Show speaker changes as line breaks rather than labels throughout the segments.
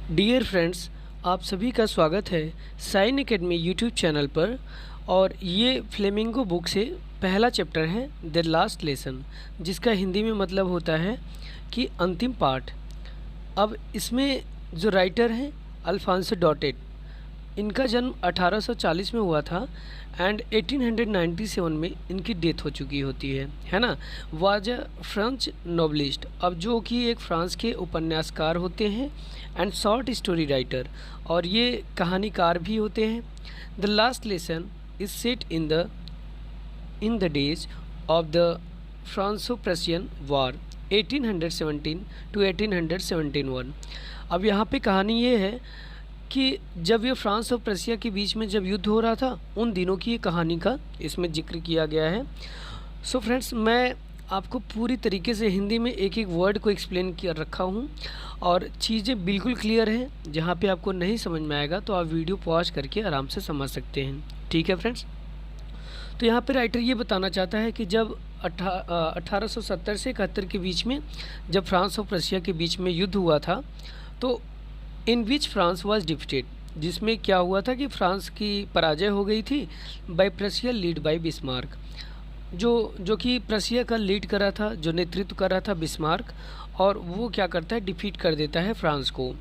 Dear friends, आप सभी का स्वागत है साइन एकेडमी यूट्यूब चैनल पर। और ये फ्लेमिंगो बुक से पहला चैप्टर है द लास्ट लेसन, जिसका हिंदी में मतलब होता है कि अंतिम पाठ। अब इसमें जो राइटर हैं अल्फांसो डॉटेट, इनका जन्म 1840 में हुआ था एंड 1897 में इनकी डेथ हो चुकी होती है ना। वाज अ फ्रेंच नॉवलिस्ट, अब जो कि एक फ्रांस के उपन्यासकार होते हैं एंड शॉर्ट स्टोरी राइटर, और ये कहानीकार भी होते हैं। The last lesson is set in the days of the Franco Prussian war 1817 to 1871। अब यहाँ पे कहानी ये है कि जब ये फ्रांस और प्रशिया के बीच में जब युद्ध हो रहा था, उन दिनों की कहानी का इसमें जिक्र किया गया है। सो फ्रेंड्स, मैं आपको पूरी तरीके से हिंदी में एक एक वर्ड को एक्सप्लेन कर रखा हूँ और चीज़ें बिल्कुल क्लियर हैं। जहाँ पे आपको नहीं समझ में आएगा तो आप वीडियो पॉज करके आराम से समझ सकते हैं। ठीक है फ्रेंड्स, तो यहाँ पे राइटर ये बताना चाहता है कि जब 1870 से 71 के बीच में जब फ्रांस और प्रशिया के बीच में युद्ध हुआ था, तो इन विच फ्रांस वाज डिफीटेड, जिसमें क्या हुआ था कि फ्रांस की पराजय हो गई थी by Prussia led by Bismarck, जो कि प्रशिया का लीड करा था, जो नेतृत्व कर रहा था बिस्मार्क, और वो क्या करता है, डिफीट कर देता है फ्रांस को।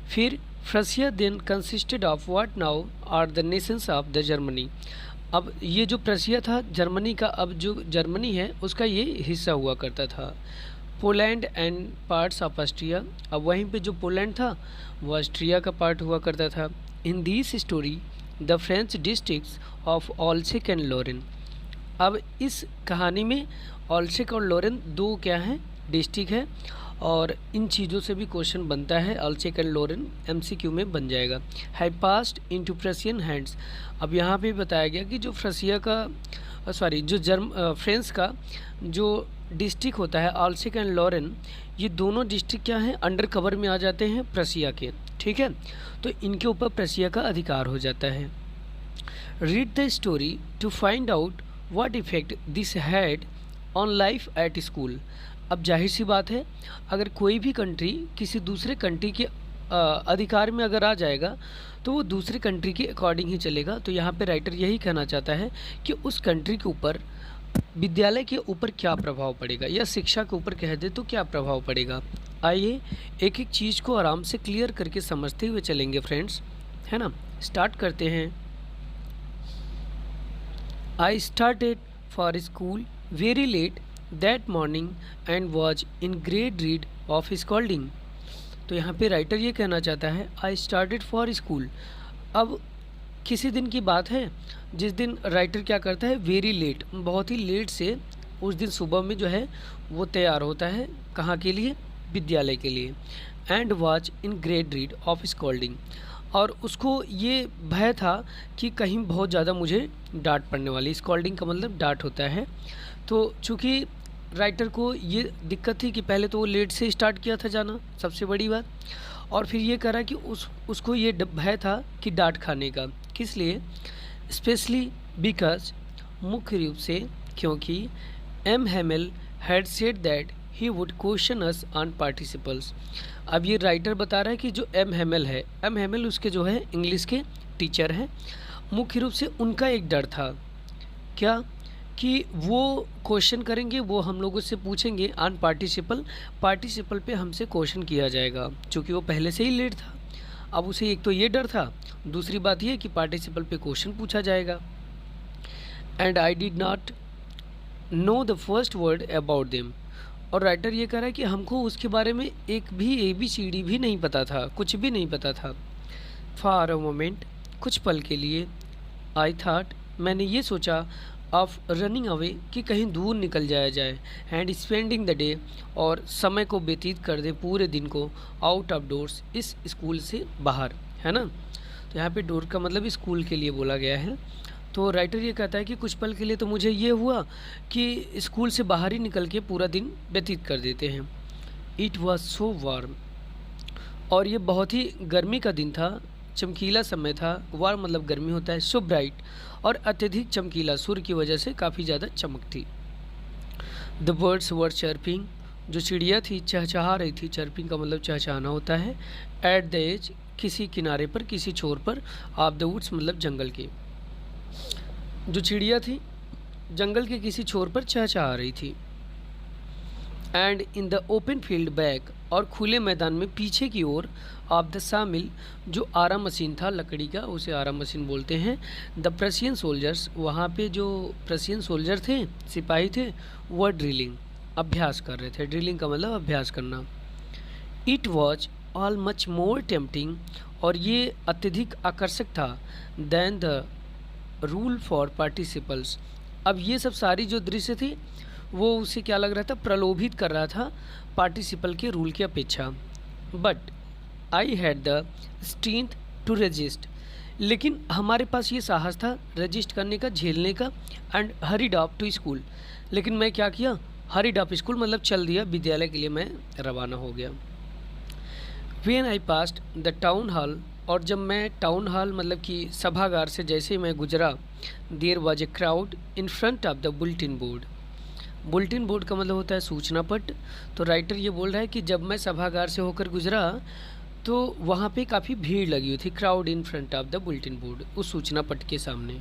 फिर Prussia then consisted of what now are the nations of the Germany. अब ये जो प्रशिया था जर्मनी का, अब जो जर्मनी है उसका ये हिस्सा हुआ करता था। Poland and parts of Austria, अब वहीं पे जो पोलैंड था वो ऑस्ट्रिया का पार्ट हुआ करता था। In this story the French districts of Alsace and Lorraine, अब इस कहानी में ऑल्सेक और लोरेन दो क्या हैं, डिस्ट्रिक्ट है, और इन चीज़ों से भी क्वेश्चन बनता है। ऑल्सेक एंड लोरेन एमसीक्यू में बन जाएगा। है पास्ड इनटू प्रशियन हैंड्स, अब यहाँ पे बताया गया कि जो फ्रसिया का जो फ्रांस का जो डिस्ट्रिक्ट होता है ऑल्सेक एंड लोरेन, ये दोनों डिस्ट्रिक्ट क्या हैं, अंडर कवर में आ जाते हैं प्रशिया के। ठीक है, तो इनके ऊपर प्रशिया का अधिकार हो जाता है। Read the story to find out what effect this had on life at school. अब जाहिर सी बात है, अगर कोई भी कंट्री किसी दूसरे कंट्री के अधिकार में अगर आ जाएगा तो वो दूसरी कंट्री के अकॉर्डिंग ही चलेगा। तो यहाँ पे राइटर यही कहना चाहता है कि उस कंट्री के ऊपर, विद्यालय के ऊपर क्या प्रभाव पड़ेगा, या शिक्षा के ऊपर कह दे तो क्या प्रभाव पड़ेगा। आइए एक एक चीज़ को आराम से क्लियर करके समझते हुए चलेंगे फ्रेंड्स, है ना। स्टार्ट करते हैं। I started for school very let that morning and was in great read of scolding. तो यहाँ पे राइटर ये कहना चाहता है आई स्टार्टेड फॉर स्कूल। अब किसी दिन की बात है जिस दिन राइटर क्या करता है, वेरी लेट, बहुत ही लेट से उस दिन सुबह में जो है वो तैयार होता है, कहाँ के लिए, विद्यालय के लिए। And watch in great read of scolding, और उसको ये भय था कि कहीं बहुत ज़्यादा मुझे डांट पड़ने वाली। स्कॉल्डिंग का मतलब डांट होता है। तो चूँकि राइटर को ये दिक्कत थी कि पहले तो वो लेट से स्टार्ट किया था जाना, सबसे बड़ी बात, और फिर ये करा कि उसको ये भय था कि डांट खाने का। किस लिए, स्पेशली बिकॉज, मुख्य रूप से क्योंकि M Hamel had said that he would question us on participles. अब ये राइटर बता रहा है कि जो एम हेमेल है, एम हेमेल उसके जो है इंग्लिश के टीचर हैं, मुख्य रूप से उनका एक डर था, क्या, कि वो क्वेश्चन करेंगे, वो हम लोगों से पूछेंगे ऑन पार्टिसिपल पे हमसे क्वेश्चन किया जाएगा, क्योंकि वो पहले से ही लेट था। अब उसे एक तो ये डर था, दूसरी बात ये कि पार्टिसिपल पे क्वेश्चन पूछा जाएगा। And I did not know the first word about them, और राइटर ये कह रहा है कि हमको उसके बारे में एक भी ABCD भी नहीं पता था, कुछ भी नहीं पता था। फॉर अ मोमेंट, कुछ पल के लिए, आई थॉट, मैंने ये सोचा, ऑफ रनिंग अवे, कि कहीं दूर निकल जाया जाए, एंड स्पेंडिंग द डे, और समय को व्यतीत कर दे, पूरे दिन को, आउट ऑफ डोर्स, इस स्कूल से बाहर, है ना। तो यहाँ पे डोर का मतलब स्कूल के लिए बोला गया है। तो राइटर ये कहता है कि कुछ पल के लिए तो मुझे ये हुआ कि स्कूल से बाहर ही निकल के पूरा दिन व्यतीत कर देते हैं। इट वॉज सो वार्म, और ये बहुत ही गर्मी का दिन था, चमकीला समय था। वार्म मतलब गर्मी होता है। सो ब्राइट, और अत्यधिक चमकीला, सूर्य की वजह से काफ़ी ज़्यादा चमक थी। द बर्ड्स वर चर्पिंग, जो चिड़िया थी चहचहा रही थी, चर्पिंग का मतलब चहचहाना होता है। एट द एज, किसी किनारे पर, किसी छोर पर, ऑफ द वुड्स मतलब जंगल के। जो चिड़िया थी जंगल के किसी छोर पर चहचहा रही थी। And in the open field back, और खुले मैदान में पीछे की ओर, ऑफ द सामिल, जो आरा मशीन था लकड़ी का, उसे आरा मशीन बोलते हैं। द प्रशियन सोल्जर्स, वहाँ पे जो प्रशियन सोल्जर थे, सिपाही थे, वह ड्रिलिंग, अभ्यास कर रहे थे। ड्रिलिंग का मतलब अभ्यास करना। It was all much more tempting, और ये अत्यधिक आकर्षक था, than the rule for participles. अब ये सब सारी जो दृश्य थी वो उसे क्या लग रहा था, प्रलोभित कर रहा था पार्टिसिपल के रूल की अपेक्षा। But I had the strength to resist, लेकिन हमारे पास ये साहस था रजिस्ट करने का, झेलने का। And hurried off to school, लेकिन मैं क्या किया, हरीड ऑफ स्कूल मतलब चल दिया, विद्यालय के लिए मैं रवाना हो गया। When I passed the town hall, और जब मैं टाउन हॉल मतलब कि सभागार से जैसे ही मैं गुजरा, there was a crowd in front of the bulletin board. Bulletin board का मतलब होता है सूचना पट। तो राइटर ये बोल रहा है कि जब मैं सभागार से होकर गुजरा तो वहाँ पे काफ़ी भीड़ लगी हुई थी, crowd in front of the bulletin board, उस सूचना पट के सामने।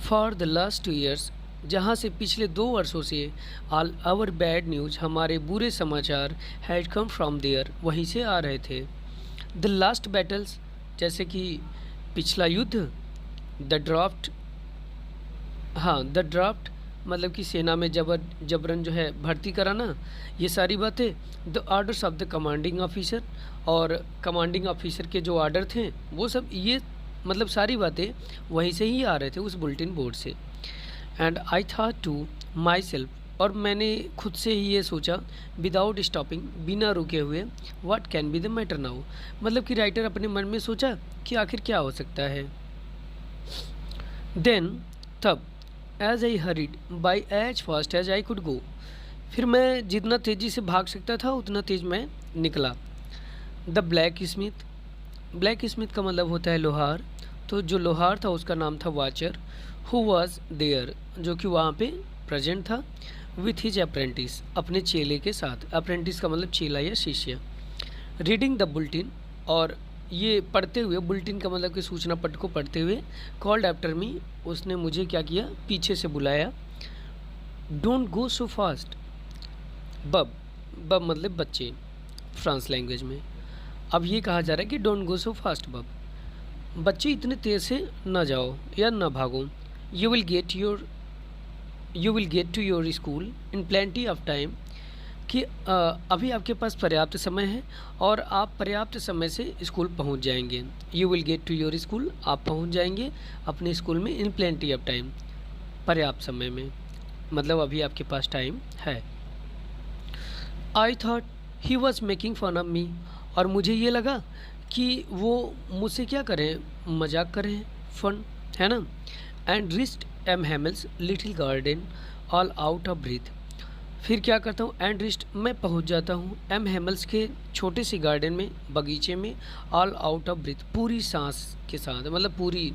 फॉर द लास्ट 2 years, जहाँ से पिछले 2 वर्षों से, ऑल आवर बैड न्यूज़, हमारे बुरे समाचार, हैड कम फ्रॉम देयर, वहीं से आ रहे थे। द लास्ट बैटल्स, जैसे कि पिछला युद्ध, द ड्राफ्ट, हाँ द ड्राफ्ट मतलब कि सेना में जबरन जो है भर्ती कराना, ये सारी बातें। The orders of the commanding officer, और कमांडिंग ऑफिसर के जो ऑर्डर थे वो सब, ये मतलब सारी बातें वहीं से ही आ रहे थे, उस बुलेटिन बोर्ड से। And I thought to myself, और मैंने खुद से ही ये सोचा, विदाउट स्टॉपिंग, बिना रुके हुए, what can be the matter now, मतलब कि राइटर अपने मन में सोचा कि आखिर क्या हो सकता है। देन, तब, as I hurried by as fast as I could go, फिर मैं जितना तेज़ी से भाग सकता था उतना तेज़ मैं निकला। The black Smith, black Smith का मतलब होता है लोहार। तो जो लोहार था उसका नाम था वाचर, हु वॉज देयर, जो कि वहाँ पे प्रेजेंट था, विथ हिज अप्रेंटिस, अपने चेले के साथ। अप्रेंटिस का मतलब चेला या शिष्य। रीडिंग द बुलेटिन, और ये पढ़ते हुए, बुलेटिन का मतलब कि सूचना पट को पढ़ते हुए, कॉल्ड आफ्टर मी, उसने मुझे क्या किया, पीछे से बुलाया। डोंट गो सो फास्ट, बब, बब मतलब बच्चे फ्रांस लैंग्वेज में। अब ये कहा जा रहा है कि डोंट गो सो फास्ट बब, बच्चे इतने तेज़ से ना जाओ या ना भागो। You will get to your school in plenty of time, कि अभी आपके पास पर्याप्त समय है और आप पर्याप्त समय से स्कूल पहुंच जाएंगे। You will get to your school, आप पहुंच जाएंगे अपने स्कूल में, इन प्लेंटी ऑफ टाइम, पर्याप्त समय में, मतलब अभी आपके पास टाइम है। I thought he was making fun of me, और मुझे ये लगा कि वो मुझसे क्या करें, मजाक करें, फन, है ना। And rushed M Hamel's little garden all out of breath, फिर क्या करता हूँ, एंड रिस्ट, मैं पहुँच जाता हूँ एम हेमल्स के छोटे से गार्डन में, बगीचे में, ऑल आउट ऑफ ब्रीथ, पूरी सांस के साथ, मतलब पूरी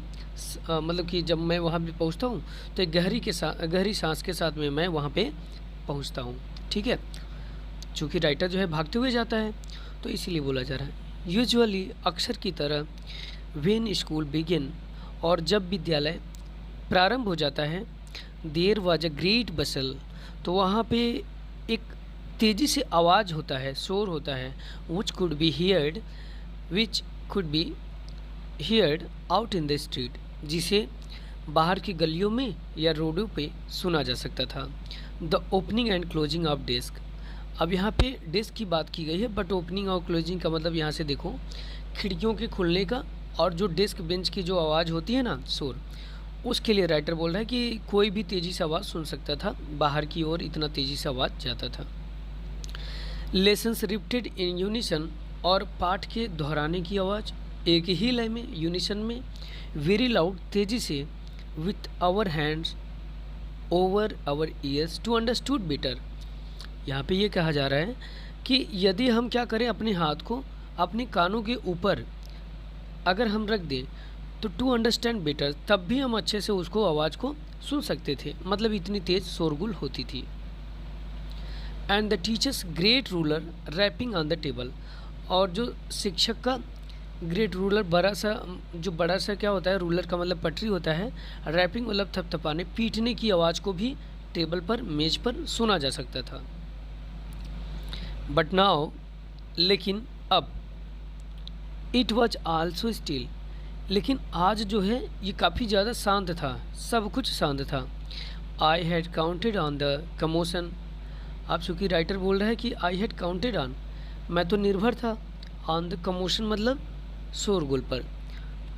मतलब कि जब मैं वहाँ पे पहुँचता हूँ तो एक गहरी सांस के साथ में मैं वहाँ पे पहुँचता हूँ। ठीक है, चूँकि राइटर जो है भागते हुए जाता है तो इसीलिए बोला जा रहा है। यूजुअली, अक्सर की तरह, व्हेन स्कूल बिगिन, और जब विद्यालय प्रारंभ हो जाता है, देयर वाज अ ग्रेट बसल, तो वहाँ पे एक तेज़ी से आवाज़ होता है, शोर होता है, which could be heard out in the street, जिसे बाहर की गलियों में या रोडों पे सुना जा सकता था। The opening and closing of desk, अब यहाँ पे डेस्क की बात की गई है, बट ओपनिंग और क्लोजिंग का मतलब यहाँ से देखो, खिड़कियों के खुलने का, और जो डेस्क बेंच की जो आवाज़ होती है ना, शोर, उसके लिए राइटर बोल रहा है कि कोई भी तेज़ी से आवाज़ सुन सकता था, बाहर की ओर इतना तेज़ी से आवाज़ जाता था। लेसन्स रिपीटेड इन यूनिसन, और पाठ के दोहराने की आवाज़ एक ही लय में, यूनिसन में, वेरी लाउड, तेज़ी से, with our hands over our ears to understood better, यहाँ पे ये कहा जा रहा है कि यदि हम क्या करें, अपने हाथ को अपने कानों के ऊपर अगर हम रख दें तो टू अंडरस्टैंड बेटर, तब भी हम अच्छे से उसको, आवाज़ को सुन सकते थे, मतलब इतनी तेज़ शोरगुल होती थी। And the teachers great ruler rapping on the table, और जो शिक्षक का ग्रेट रूलर, बड़ा सा, जो बड़ा सा क्या होता है, रूलर का मतलब पटरी होता है, रैपिंग मतलब थपथपाने, पीटने की आवाज़ को भी टेबल पर, मेज पर सुना जा सकता था। बट नाउ, लेकिन अब, इट वॉज आल्सो स्टिल, लेकिन आज जो है ये काफ़ी ज़्यादा शांत था, सब कुछ शांत था। I had counted on the commotion, आप चूँकि राइटर बोल रहा है कि आई हैड काउंटेड ऑन, मैं तो निर्भर था, ऑन द कमोशन मतलब शोरगुल पर,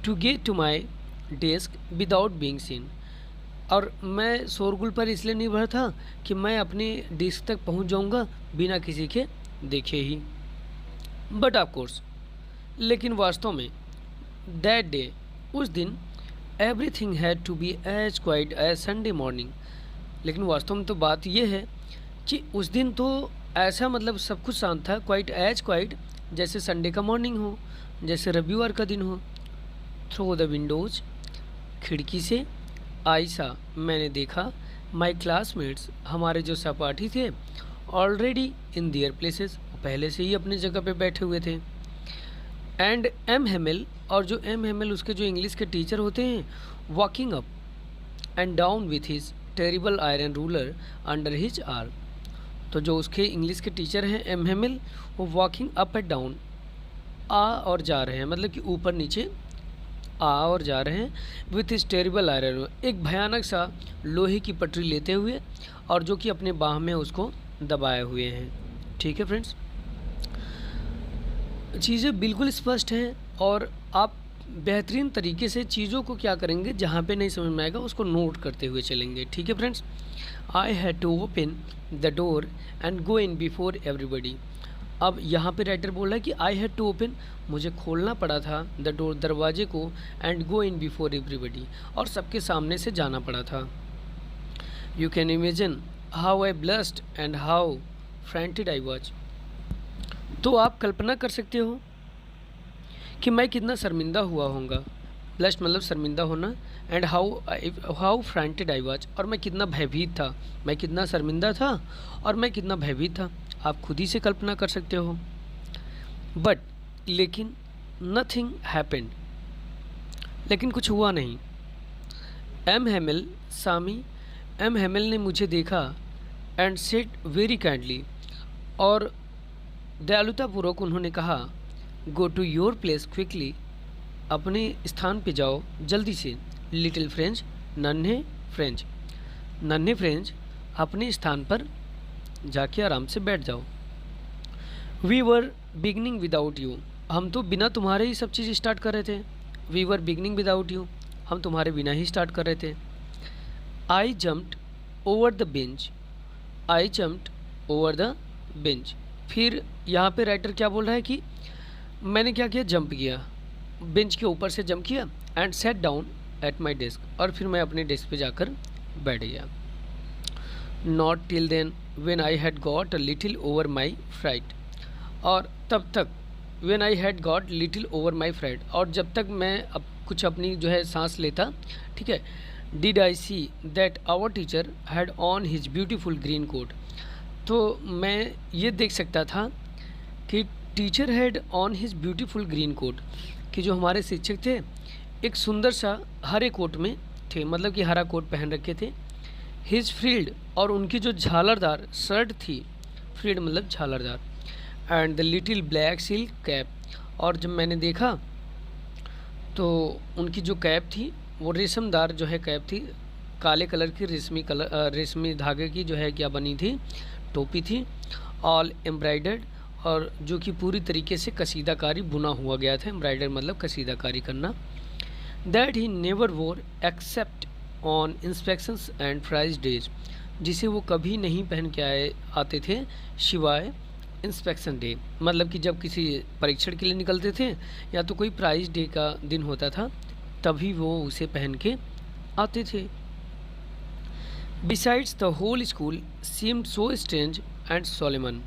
to get to my desk without being seen, और मैं शोरगुल पर इसलिए निर्भर था कि मैं अपने डेस्क तक पहुंच जाऊंगा बिना किसी के देखे ही। बट ऑफ कोर्स, लेकिन वास्तव में, दैट डे, उस दिन, everything had to be as quiet as Sunday morning, लेकिन वास्तव में तो बात यह है कि उस दिन तो ऐसा मतलब सब कुछ शांत था, क्वाइट एज क्वाइट, जैसे संडे का मॉर्निंग हो, जैसे रविवार का दिन हो। थ्रू द विंडोज़, खिड़की से, आई सा, मैंने देखा, माई क्लासमेट्स, हमारे जो सहपाठी थे, ऑलरेडी इन दियर प्लेसेस, पहले से ही अपनी जगह पे बैठे हुए थे। एंड एम हेमिल, और जो एम हेमिल उसके जो इंग्लिश के टीचर होते हैं, walking up and down with his terrible iron ruler under his arm, तो जो उसके इंग्लिश के टीचर हैं एम हेमिल, वो वॉकिंग अप एंड डाउन, आ और जा रहे हैं, मतलब कि ऊपर नीचे आ और जा रहे हैं, विथ इस टेरिबल आयरन, एक भयानक सा लोहे की पटरी लेते हुए, और जो कि अपने बाह में उसको दबाए हुए हैं। ठीक है फ्रेंड्स, चीज़ें बिल्कुल स्पष्ट हैं, और आप बेहतरीन तरीके से चीज़ों को क्या करेंगे, जहाँ पे नहीं समझ में आएगा उसको नोट करते हुए चलेंगे। ठीक है friends, I had to open the door and go in before everybody, अब यहाँ पे राइटर बोल रहा है कि आई हैड टू ओपन, मुझे खोलना पड़ा था, द डोर, दरवाजे को, and go in before everybody, और सबके सामने से जाना पड़ा था। You can imagine how I blushed and how frightened I was, तो आप कल्पना कर सकते हो कि मैं कितना शर्मिंदा हुआ होऊंगा, ब्लस्ट मतलब शर्मिंदा होना, and how frightened I was, और मैं कितना भयभीत था, मैं कितना शर्मिंदा था और मैं कितना भयभीत था, आप खुद ही से कल्पना कर सकते हो। बट, लेकिन, नथिंग हैपेंड, लेकिन कुछ हुआ नहीं। एम हेमिल, सामी, एम हेमिल ने मुझे देखा, एंड सेड वेरी काइंडली, और दयालुतापूर्वक उन्होंने कहा, go to your place quickly, अपने स्थान पे जाओ जल्दी से, लिटिल फ्रेंच, नन्हे फ्रेंच, नन्हे फ्रेंच, अपने स्थान पर जाके आराम से बैठ जाओ। We were beginning without you, हम तो बिना तुम्हारे ही सब चीज़ स्टार्ट कर रहे थे। We were beginning without you, हम तुम्हारे बिना ही स्टार्ट कर रहे थे। I jumped over the bench, I jumped over the bench, फिर यहाँ पे राइटर क्या बोल रहा है कि मैंने क्या किया, जंप किया, बेंच के ऊपर से जंप किया, and sat down at my desk, और फिर मैं अपने डेस्क पे जाकर बैठ गया। Not till then when I had got a little over my fright, और तब तक, when I had got little over my fright, और जब तक मैं अब कुछ अपनी जो है सांस लेता, ठीक है, did I see that our teacher had on his beautiful green coat, तो मैं ये देख सकता था कि teacher had on his beautiful green coat, कि जो हमारे शिक्षक थे एक सुंदर सा हरे कोट में थे, मतलब कि हरा कोट पहन रखे थे। हिज फ्रिल्ड, और उनकी जो झालरदार शर्ट थी, फ्रिल्ड मतलब झालरदार, and the little black silk cap, और जब मैंने देखा तो उनकी जो कैप थी वो रेशमदार जो है कैप थी, काले कलर की रेशमी धागे की जो है क्या बनी थी, टोपी थी, ऑल एम्ब्राइडर्ड, और जो कि पूरी तरीके से कसीदाकारी बुना हुआ गया था, एम्ब्राइडर मतलब कसीदाकारी करना। That he never wore except on inspections and prize days, जिसे वो कभी नहीं पहन के आते थे सिवाय इंस्पेक्शन डे, मतलब कि जब किसी परीक्षण के लिए निकलते थे या तो कोई प्राइज डे का दिन होता था तभी वो उसे पहन के आते थे। Besides the whole school seemed so strange and solemn,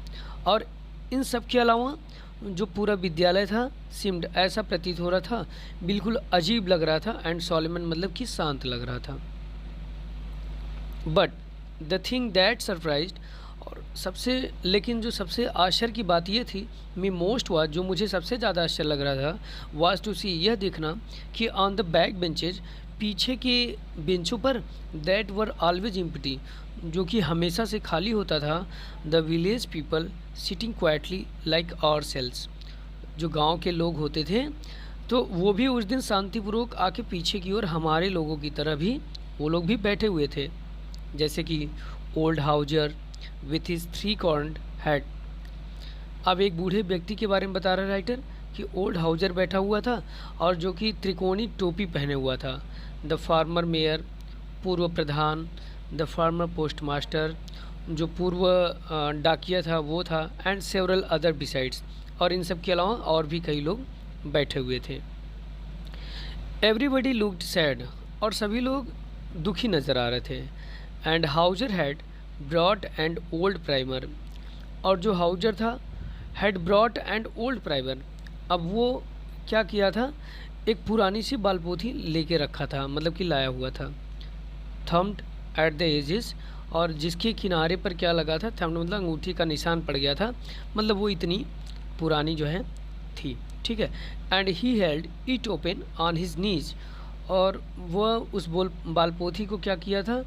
और इन सब के अलावा जो पूरा विद्यालय था, सीम्ड ऐसा प्रतीत हो रहा था, बिल्कुल अजीब लग रहा था, एंड सोलेमन मतलब कि शांत लग रहा था। But the thing that surprised, और लेकिन जो सबसे आश्चर्य की बात ये थी, मी मोस्ट वाज, जो मुझे सबसे ज़्यादा आश्चर्य लग रहा था, वाज टू सी, यह देखना कि ऑन द बैक बेंचेज, पीछे के बेंचों पर, दैट वर ऑलवेज एम्प्टी, जो कि हमेशा से खाली होता था, the village people sitting quietly like ourselves, जो गांव के लोग होते थे तो वो भी उस दिन शांतिपूर्वक आके पीछे की ओर हमारे लोगों की तरह भी वो लोग भी बैठे हुए थे, जैसे कि old Hauser with his 3 cornered hat. अब एक बूढ़े व्यक्ति के बारे में बता रहा है राइटर कि ओल्ड हाउजर बैठा हुआ था और जो कि त्रिकोणी टोपी पहने हुआ था। द फार्मर मेयर, पूर्व प्रधान, द फार्मर पोस्ट मास्टर, जो पूर्व डाकिया था वो था, एंड सेवरल अदर बिसाइड्स, और इन सब के अलावा और भी कई लोग बैठे हुए थे। एवरीबडी लुक्ड सैड, और सभी लोग दुखी नज़र आ रहे थे। And Houser had brought and old primer, और जो हाउजर था had brought and old primer, अब वो क्या किया था, एक पुरानी सी बालपोथी लेके रखा था, मतलब कि लाया हुआ था। थम्ड एट द एजेस, और जिसके किनारे पर क्या लगा था, थम्ड मतलब अंगूठी का निशान पड़ गया था, मतलब वो इतनी पुरानी जो है थी, ठीक है। And he held it open on his knees, और वह उस बालपोथी को क्या किया था,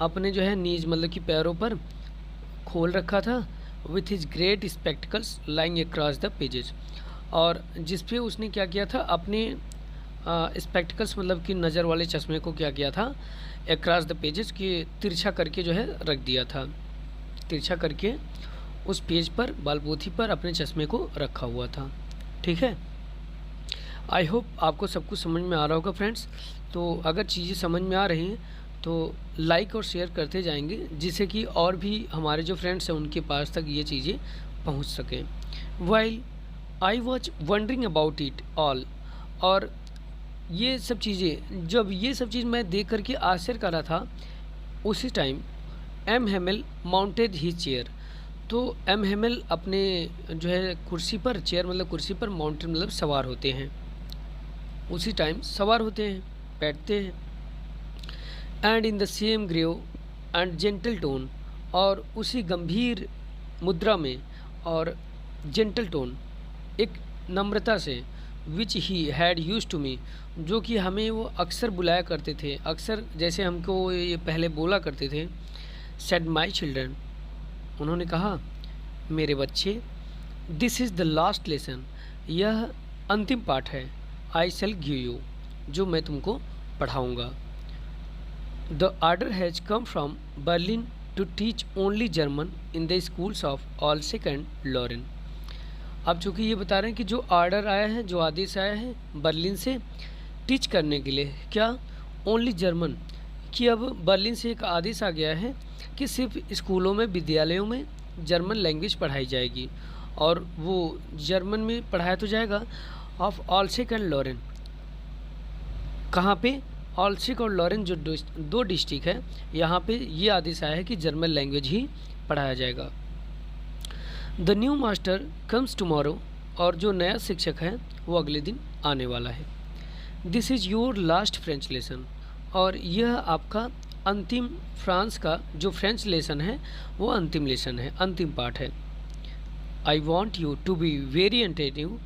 अपने जो है नीज मतलब कि पैरों पर खोल रखा था, with his great spectacles lying across the pages, और जिस पे उसने क्या किया था, अपने स्पेक्टिकल्स मतलब कि नज़र वाले चश्मे को क्या किया था, अक्रॉस द पेजेस के तिरछा करके जो है रख दिया था, तिरछा करके उस पेज पर बालपोथी पर अपने चश्मे को रखा हुआ था, ठीक है। आई होप आपको सब कुछ समझ में आ रहा होगा फ्रेंड्स। तो अगर चीज़ें समझ में आ रही हैं तो लाइक और शेयर करते जाएंगे, जिससे कि और भी हमारे जो फ्रेंड्स हैं उनके पास तक ये चीज़ें पहुंच सकें। While I was wondering about it all, और ये सब चीज़ें, जब ये सब चीज़ मैं देख करके आश्चर्य कर रहा था, उसी टाइम एम हेमल माउंटेड ही चेयर, तो एम हेमल अपने जो है कुर्सी पर, चेयर मतलब कुर्सी पर, माउंटेड मतलब सवार होते हैं, उसी टाइम सवार होते हैं, बैठते हैं। And in the same grave and gentle tone, और उसी गंभीर मुद्रा में और जेंटल टोन, एक नम्रता से, which he had used to me, जो कि हमें वो अक्सर बुलाया करते थे, अक्सर जैसे हमको ये पहले बोला करते थे। सेड माई चिल्ड्रन, उन्होंने कहा मेरे बच्चे, this is the last lesson, यह अंतिम पाठ है, आई शैल गिव यू, जो मैं तुमको पढ़ाऊँगा। The order has come from Berlin to teach only German in the schools of Alsace and Lorraine. अब चूँकि ये बता रहे हैं कि जो आर्डर आया है, जो आदेश आया है बर्लिन से टीच करने के लिए, क्या, ओनली जर्मन, कि अब बर्लिन से एक आदेश आ गया है कि सिर्फ स्कूलों में, विद्यालयों में जर्मन लैंग्वेज पढ़ाई जाएगी, और वो जर्मन में पढ़ाया तो जाएगा ऑफ ऑल्सेक एंड लॉरेन। कहाँ पे, ऑल्सेक और लॉरेन जो दो डिस्ट्रिक्ट है, यहाँ पे ये आदेश आया है कि जर्मन लैंग्वेज ही पढ़ाया जाएगा। The new master comes tomorrow, और जो नया शिक्षक है वो अगले दिन आने वाला है। This is your last French lesson, और यह आपका अंतिम फ्रांस का जो फ्रेंच लेसन है वो अंतिम लेसन है, अंतिम पाठ है। I want you to be very attentive,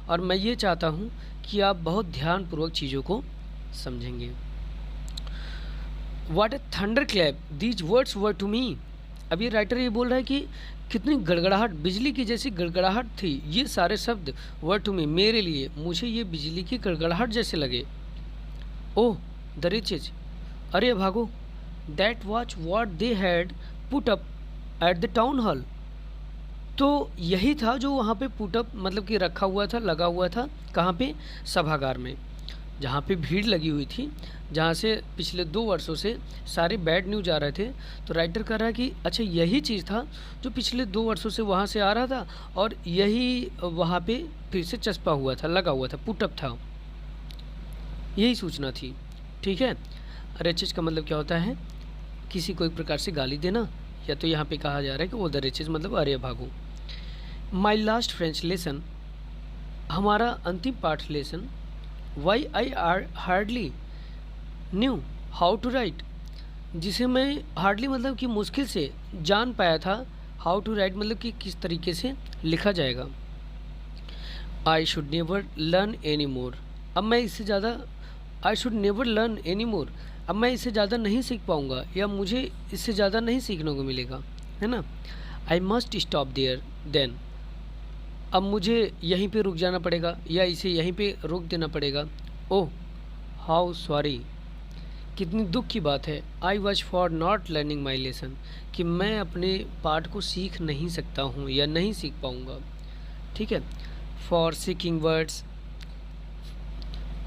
और मैं ये चाहता हूँ कि आप बहुत ध्यानपूर्वक चीज़ों को समझेंगे। What a thunderclap these words were to me, अब ये राइटर ये बोल रहा है कि कितनी गड़गड़ाहट, बिजली की जैसी गड़गड़ाहट थी, ये सारे शब्द वर टू मी, मेरे लिए, मुझे ये बिजली की गड़गड़ाहट जैसे लगे। ओह द रिचेज, अरे भागो, that watch what they had put up at the town hall, तो यही था जो वहाँ पे पुट अप मतलब कि रखा हुआ था, लगा हुआ था, कहाँ पे, सभागार में, जहाँ पे भीड़ लगी हुई थी, जहाँ से पिछले 2 वर्षों से सारे बैड न्यूज आ रहे थे। तो राइटर कह रहा है कि अच्छा यही चीज़ था जो पिछले 2 वर्षों से वहाँ से आ रहा था, और यही वहाँ पे फिर से चस्पा हुआ था, लगा हुआ था, पुटअप था, यही सूचना थी, ठीक है। रेचेज का मतलब क्या होता है, किसी को एक प्रकार से गाली देना, या तो यहाँ पे कहा जा रहा है कि वो द रेचेज मतलब अरे भागो। माई लास्ट फ्रेंच लेसन, हमारा अंतिम पाठ lesson. Why I hardly knew how to write, जिसे मैं हार्डली मतलब कि मुश्किल से जान पाया था हाउ टू राइट मतलब कि किस तरीके से लिखा जाएगा। I should never learn any more, अब मैं इससे ज़्यादा, I should never learn any more, अब मैं इससे ज़्यादा नहीं सीख पाऊँगा या मुझे इससे ज़्यादा नहीं सीखने को मिलेगा, है ना। I must stop there then, अब मुझे यहीं पे रुक जाना पड़ेगा या इसे यहीं पे रोक देना पड़ेगा। ओह हाउ सॉरी, कितनी दुख की बात है। I was for not learning my lesson, कि मैं अपने पाठ को सीख नहीं सकता हूँ या नहीं सीख पाऊँगा, ठीक है। फॉर सीकिंग वर्ड्स,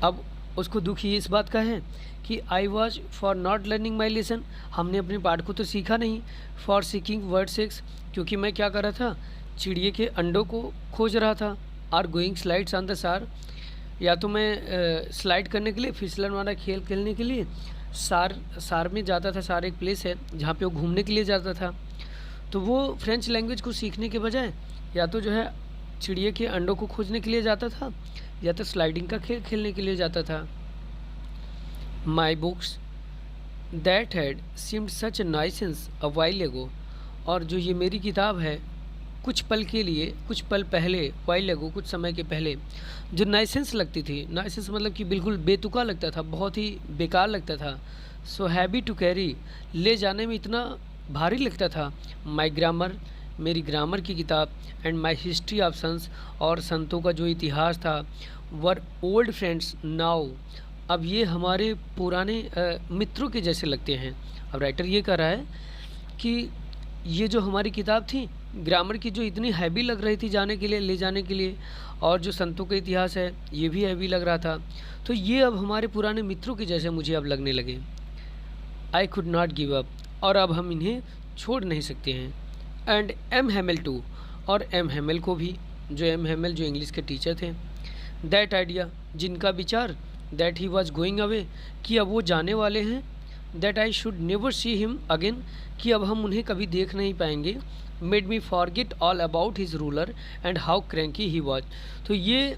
अब उसको दुख ये इस बात का है कि I was for not learning my lesson, हमने अपने पाठ को तो सीखा नहीं। फॉर सीकिंग वर्ड सेक्स, क्योंकि मैं क्या कर रहा था, चिड़िए के अंडों को खोज रहा था। Are going slides on the Saar, या तो मैं स्लाइड करने के लिए, फिसलन वाला खेल खेलने के लिए सार में जाता था। सार एक प्लेस है जहाँ पे वो घूमने के लिए जाता था। तो वो फ्रेंच लैंग्वेज को सीखने के बजाय या तो जो है चिड़िए के अंडों को खोजने के लिए जाता था या तो स्लाइडिंग का खेल खेलने के लिए जाता था। My books that had seemed such नाइसेंस a while एगो, और जो ये मेरी किताब है कुछ पल के लिए, कुछ पल पहले, वाइल एगो कुछ समय के पहले, जो नाइसेंस लगती थी, नाइसेंस मतलब कि बिल्कुल बेतुका लगता था, बहुत ही बेकार लगता था। सो हैवी टू कैरी, ले जाने में इतना भारी लगता था। माई ग्रामर, मेरी ग्रामर की किताब, and my history of sons, और संतों का जो इतिहास था। वर ओल्ड फ्रेंड्स नाउ, अब ये हमारे पुराने मित्रों के जैसे लगते हैं। अब राइटर ये कह रहा है कि ये जो हमारी किताब थी ग्रामर की, जो इतनी हैवी लग रही थी जाने के लिए, ले जाने के लिए, और जो संतों का इतिहास है ये भी हैवी लग रहा था, तो ये अब हमारे पुराने मित्रों के जैसे मुझे अब लगने लगे। I could not give up, और अब हम इन्हें छोड़ नहीं सकते हैं। एंड एम हेमल टू, और एम हेमल को भी, जो एम हेमल जो इंग्लिश के टीचर थे। दैट आइडिया, जिनका विचार, that he was going away, कि अब वो जाने वाले हैं। That I should never see him again, कि अब हम उन्हें कभी देख नहीं पाएंगे। Made me forget all about his ruler and how cranky he was, तो ये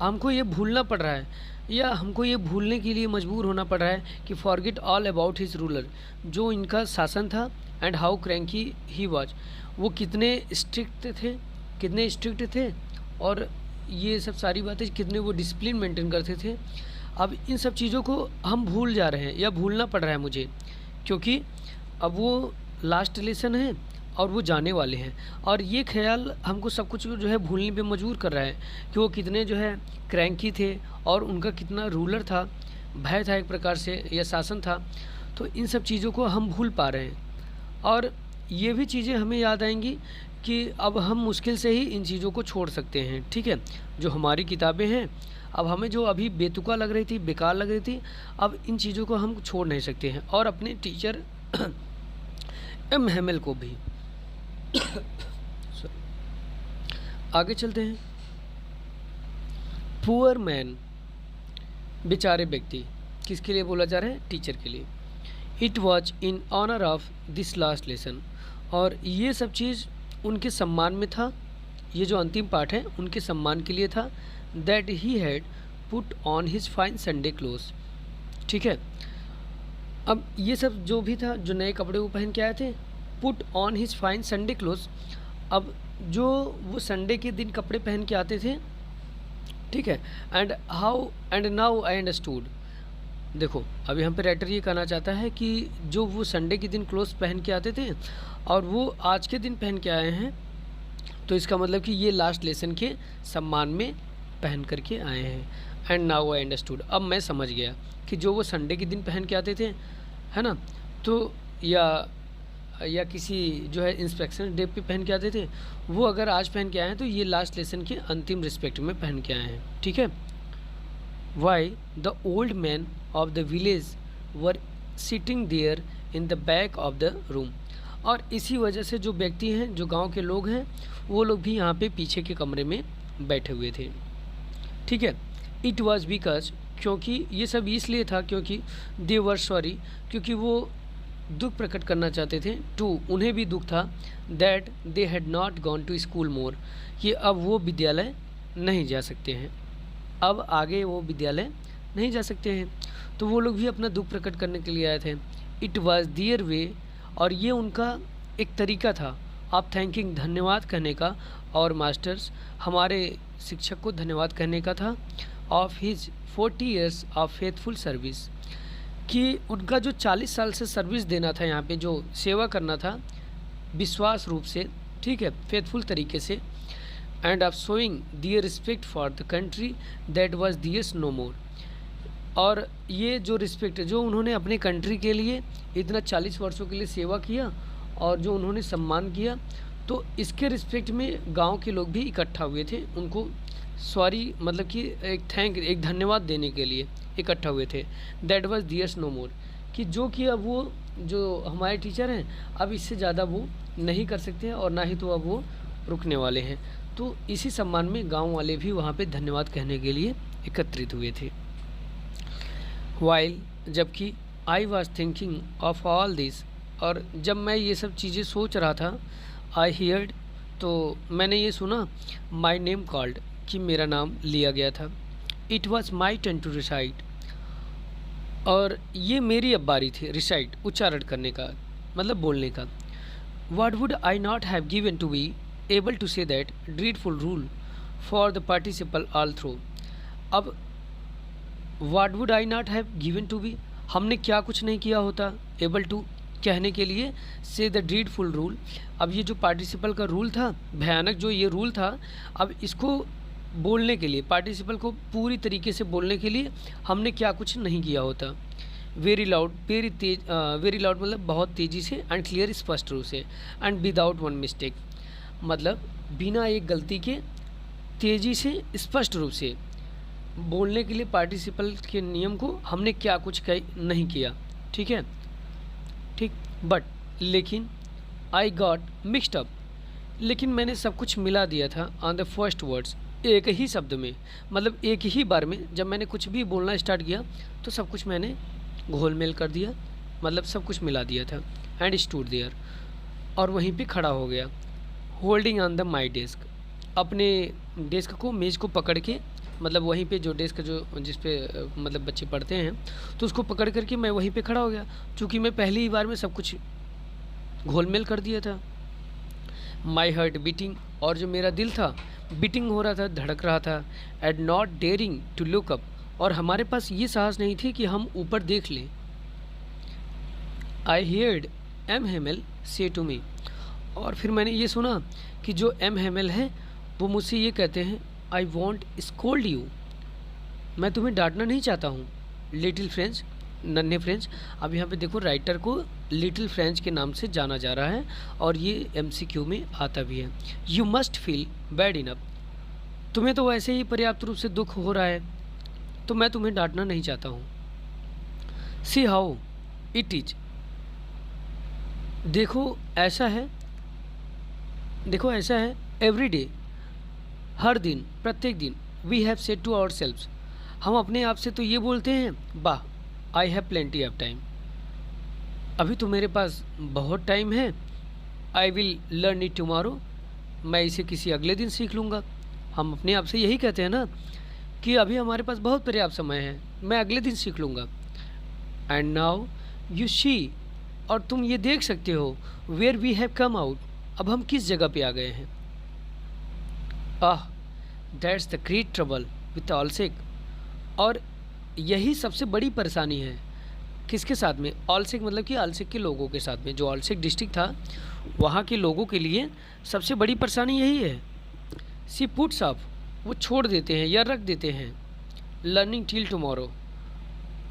हमको ये भूलना पड़ रहा है, या हमको ये भूलने के लिए मजबूर होना पड़ रहा है कि forget all about his ruler, जो इनका शासन था, and how cranky he was, वो कितने स्ट्रिक्ट थे, और ये सब सारी बातें, कितने वो डिसिप्लिन मेंटेन करते थे। अब इन सब चीज़ों को हम भूल जा रहे हैं या भूलना पड़ रहा है मुझे, क्योंकि अब वो लास्ट लेसन है और वो जाने वाले हैं, और ये ख्याल हमको सब कुछ जो है भूलने पे मजबूर कर रहा है कि वो कितने जो है क्रैंकी थे और उनका कितना रूलर था, भय था एक प्रकार से, या शासन था। तो इन सब चीज़ों को हम भूल पा रहे हैं, और ये भी चीज़ें हमें याद आएंगी कि अब हम मुश्किल से ही इन चीज़ों को छोड़ सकते हैं, ठीक है। जो हमारी किताबें हैं, अब हमें जो अभी बेतुका लग रही थी, बेकार लग रही थी, अब इन चीज़ों को हम छोड़ नहीं सकते हैं, और अपने टीचर एम हेमल को भी। आगे चलते हैं। पुअर मैन, बेचारे व्यक्ति, किसके लिए बोला जा रहा है, टीचर के लिए। It was in honour of this last lesson, और ये सब चीज़ उनके सम्मान में था, ये जो अंतिम पाठ है उनके सम्मान के लिए था। That he had put on his fine Sunday cloth, ठीक है। अब ये सब जो भी था, जो नए कपड़े वो पहन के आए थे, put on his fine Sunday cloth, अब जो वो संडे के दिन कपड़े पहन के आते थे, ठीक है। एंड नाउ आई अंडरस्टूड, देखो अभी हम पे राइटर ये कहना चाहता है कि जो वो संडे के दिन क्लोथ्स पहन के आते थे और वो आज के दिन पहन के आए हैं, तो इसका मतलब कि ये लास्ट लेसन के सम्मान में पहन करके आए हैं। एंड नाउ आई अंडरस्टूड, अब मैं समझ गया कि जो वो संडे के दिन पहन के आते थे, है ना, तो या किसी जो है इंस्पेक्शन डे पे पहन के आते थे, वो अगर आज पहन के आए हैं तो ये लास्ट लेसन के अंतिम रिस्पेक्ट में पहन के आए हैं, ठीक है। Why the old man of the village were sitting there in the back of the room, और इसी वजह से जो व्यक्ति हैं, जो गांव के लोग हैं, वो लोग भी यहाँ पे पीछे के कमरे में बैठे हुए थे, ठीक है। इट वॉज बिकॉज, क्योंकि ये सब इसलिए था क्योंकि दे वर सॉरी, क्योंकि वो दुख प्रकट करना चाहते थे। टू, उन्हें भी दुख था। That they had not gone to school more, कि अब वो विद्यालय नहीं जा सकते हैं, अब आगे वो विद्यालय नहीं जा सकते हैं, तो वो लोग भी अपना दुख प्रकट करने के लिए आए थे। इट वॉज देयर वे, और ये उनका एक तरीका था, आप थैंकिंग धन्यवाद कहने का, और मास्टर्स हमारे शिक्षक को धन्यवाद कहने का था, of his 40 years of faithful service, कि उनका जो 40 साल से सर्विस देना था, यहाँ पे जो सेवा करना था विश्वास रूप से, ठीक है, फेथफुल तरीके से, and of showing their respect for the country that was theirs no more. और ये जो रिस्पेक्ट जो उन्होंने अपने कंट्री के लिए इतना 40 वर्षों के लिए सेवा किया और जो उन्होंने सम्मान किया, तो इसके रिस्पेक्ट में गांव के लोग भी इकट्ठा हुए थे, उनको सॉरी मतलब कि एक धन्यवाद देने के लिए इकट्ठा हुए थे। दैट वाज दियर्स नो मोर, कि जो कि अब वो जो हमारे टीचर हैं अब इससे ज़्यादा वो नहीं कर सकते हैं और ना ही तो अब वो रुकने वाले हैं। तो इसी सम्मान में गांव वाले भी वहाँ पे धन्यवाद कहने के लिए एकत्रित हुए थे। वाइल, जबकि I was thinking of all this, और जब मैं ये सब चीज़ें सोच रहा था, आई हियर्ड, तो मैंने ये सुना, माई नेम कॉल्ड, कि मेरा नाम लिया गया था। It was my turn to recite, और ये मेरी अब बारी थी, रिसाइट उच्चारण करने का मतलब बोलने का। What would I not have given to be able to say that dreadful rule for the participle all through? अब what would I not have given to be, हमने क्या कुछ नहीं किया होता able to कहने के लिए, say the dreadful rule। अब ये जो पार्टिसिपल का रूल था, भयानक जो ये रूल था, अब इसको बोलने के लिए, पार्टिसिपल को पूरी तरीके से बोलने के लिए हमने क्या कुछ नहीं किया होता। वेरी लाउड, वेरी तेज, वेरी लाउड मतलब बहुत तेज़ी से, एंड क्लियर स्पष्ट रूप से, एंड विदाउट वन मिस्टेक मतलब बिना एक गलती के तेज़ी से स्पष्ट रूप से बोलने के लिए पार्टिसिपल के नियम को हमने क्या कुछ नहीं किया, ठीक है, ठीक। बट लेकिन आई गॉट मिक्सड अप, लेकिन मैंने सब कुछ मिला दिया था ऑन द फर्स्ट वर्ड्स, एक ही शब्द में, मतलब एक ही बार में जब मैंने कुछ भी बोलना स्टार्ट किया तो सब कुछ मैंने घोल मेल कर दिया, मतलब सब कुछ मिला दिया था। एंड स्टूड देयर, और वहीं पे खड़ा हो गया। Holding on the my desk, अपने डेस्क को, मेज़ को पकड़ के, मतलब वहीं पे जो डेस्क जो जिस पे मतलब बच्चे पढ़ते हैं, तो उसको पकड़ करके मैं वहीं पे खड़ा हो गया, क्योंकि मैं पहली ही बार में सब कुछ घोल मेल कर दिया था। माई हार्ट बीटिंग, और जो मेरा दिल था बीटिंग हो रहा था, धड़क रहा था। And not daring to look up, और हमारे पास ये साहस नहीं थी कि हम ऊपर देख लें। आई हियर्ड एम हेमल से टू मी, और फिर मैंने ये सुना कि जो एम हेमल है वो मुझसे ये कहते हैं, आई वॉन्ट स्कोल्ड यू, मैं तुम्हें डांटना नहीं चाहता हूँ। लिटिल फ्रेंच, नन्हे फ्रेंच, अब यहाँ पे देखो राइटर को लिटिल फ्रेंच के नाम से जाना जा रहा है और ये MCQ में आता भी है। You must feel bad enough, तुम्हें तो वैसे ही पर्याप्त रूप से दुख हो रहा है, तो मैं तुम्हें डांटना नहीं चाहता हूँ। सी हाउ इट इज, देखो ऐसा है, देखो ऐसा है, एवरी डे, हर दिन, प्रत्येक दिन, we have said to ourselves, हम अपने आप से तो ये बोलते हैं, वाह, I have plenty of time, अभी तो मेरे पास बहुत टाइम है। I will learn it tomorrow, मैं इसे किसी अगले दिन सीख लूँगा। हम अपने आप से यही कहते हैं ना कि अभी हमारे पास बहुत पर्याप्त समय है, मैं अगले दिन सीख लूँगा। एंड नाउ यू सी, और तुम ये देख सकते हो, where we have come out, अब हम किस जगह पे आ गए हैं। That's the great trouble with Alsace, और यही सबसे बड़ी परेशानी है। किसके साथ में? ऑलसेक, मतलब कि ऑलसेक के लोगों के साथ में, जो ऑलसेक डिस्ट्रिक्ट था वहाँ के लोगों के लिए सबसे बड़ी परेशानी यही है। सी पुट्स ऑफ, वो छोड़ देते हैं या रख देते हैं, लर्निंग टिल टुमारो,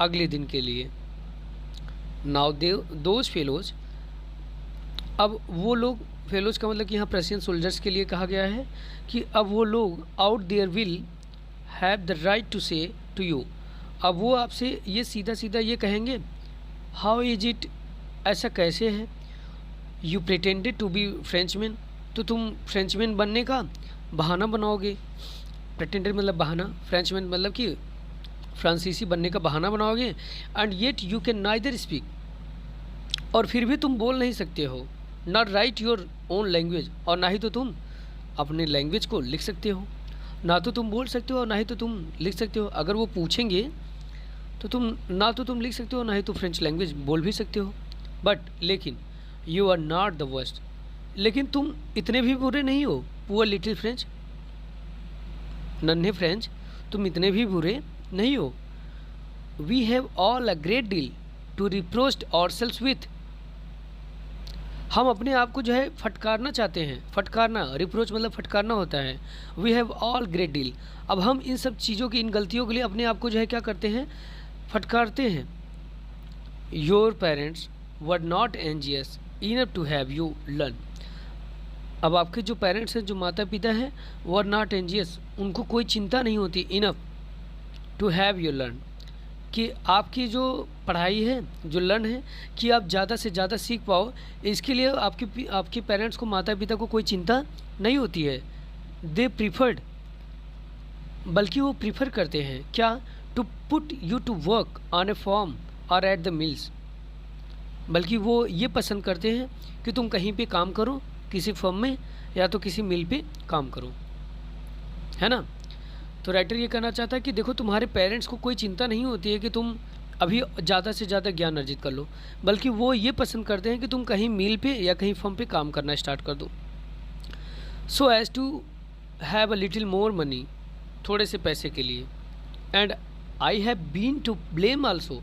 अगले दिन के लिए। नाउ दोज फेलोज, अब वो लोग, फेलोज का मतलब कि यहाँ प्रशियन सोल्जर्स के लिए कहा गया है कि अब वो लोग out there will have the right to say to you, अब वो आपसे ये सीधा सीधा ये कहेंगे, हाउ इज इट, ऐसा कैसे है। You pretended to be Frenchman, तो तुम फ्रेंचमैन बनने का बहाना बनाओगे। प्रिटेंडेड मतलब बहाना, फ्रेंचमैन मतलब कि फ्रांसीसी बनने का बहाना बनाओगे। And yet you can neither speak, और फिर भी तुम बोल नहीं सकते हो, not right your own language, और ना ही तो तुम अपने लैंग्वेज को लिख सकते हो, ना तो तुम बोल सकते हो और ना ही तो तुम लिख सकते हो। अगर वो पूछेंगे तो तुम ना तो तुम लिख सकते हो, ना ही तो फ्रेंच लैंग्वेज बोल भी सकते हो। बट लेकिन you are not the worst, लेकिन तुम इतने भी बुरे नहीं हो। पुअर लिटिल फ्रेंच, नन्हे फ्रेंच, तुम इतने भी बुरे नहीं हो। We have all a great deal to reproach ourselves with. हम अपने आप को जो है फटकारना चाहते हैं। फटकारना, रिप्रोच मतलब फटकारना होता है। We have all great deal. अब हम इन सब चीज़ों की, इन गलतियों के लिए अपने आप को जो है क्या करते हैं, फटकारते हैं। Your parents were not anxious enough to have you learn. अब आपके जो पेरेंट्स हैं, जो माता पिता हैं, वर नॉट एंजियस, उनको कोई चिंता नहीं होती, enough to have you learn, कि आपकी जो पढ़ाई है, जो लर्न है, कि आप ज़्यादा से ज़्यादा सीख पाओ, इसके लिए आपके पेरेंट्स को, माता पिता को कोई चिंता नहीं होती है। दे प्रीफर्ड, बल्कि वो प्रीफर करते हैं क्या, to put you to work on a farm और एट द मिल्स, बल्कि वो ये पसंद करते हैं कि तुम कहीं पे काम करो, किसी फर्म में या तो किसी मिल पे काम करो, है ना। तो राइटर ये कहना चाहता है कि देखो, तुम्हारे पेरेंट्स को कोई चिंता नहीं होती है कि तुम अभी ज़्यादा से ज़्यादा ज्ञान अर्जित कर लो, बल्कि वो ये पसंद करते हैं कि तुम कहीं मिल पे या कहीं फर्म पे काम करना स्टार्ट कर दो। So as to have a little more money, थोड़े से पैसे के लिए। And I have been to blame also,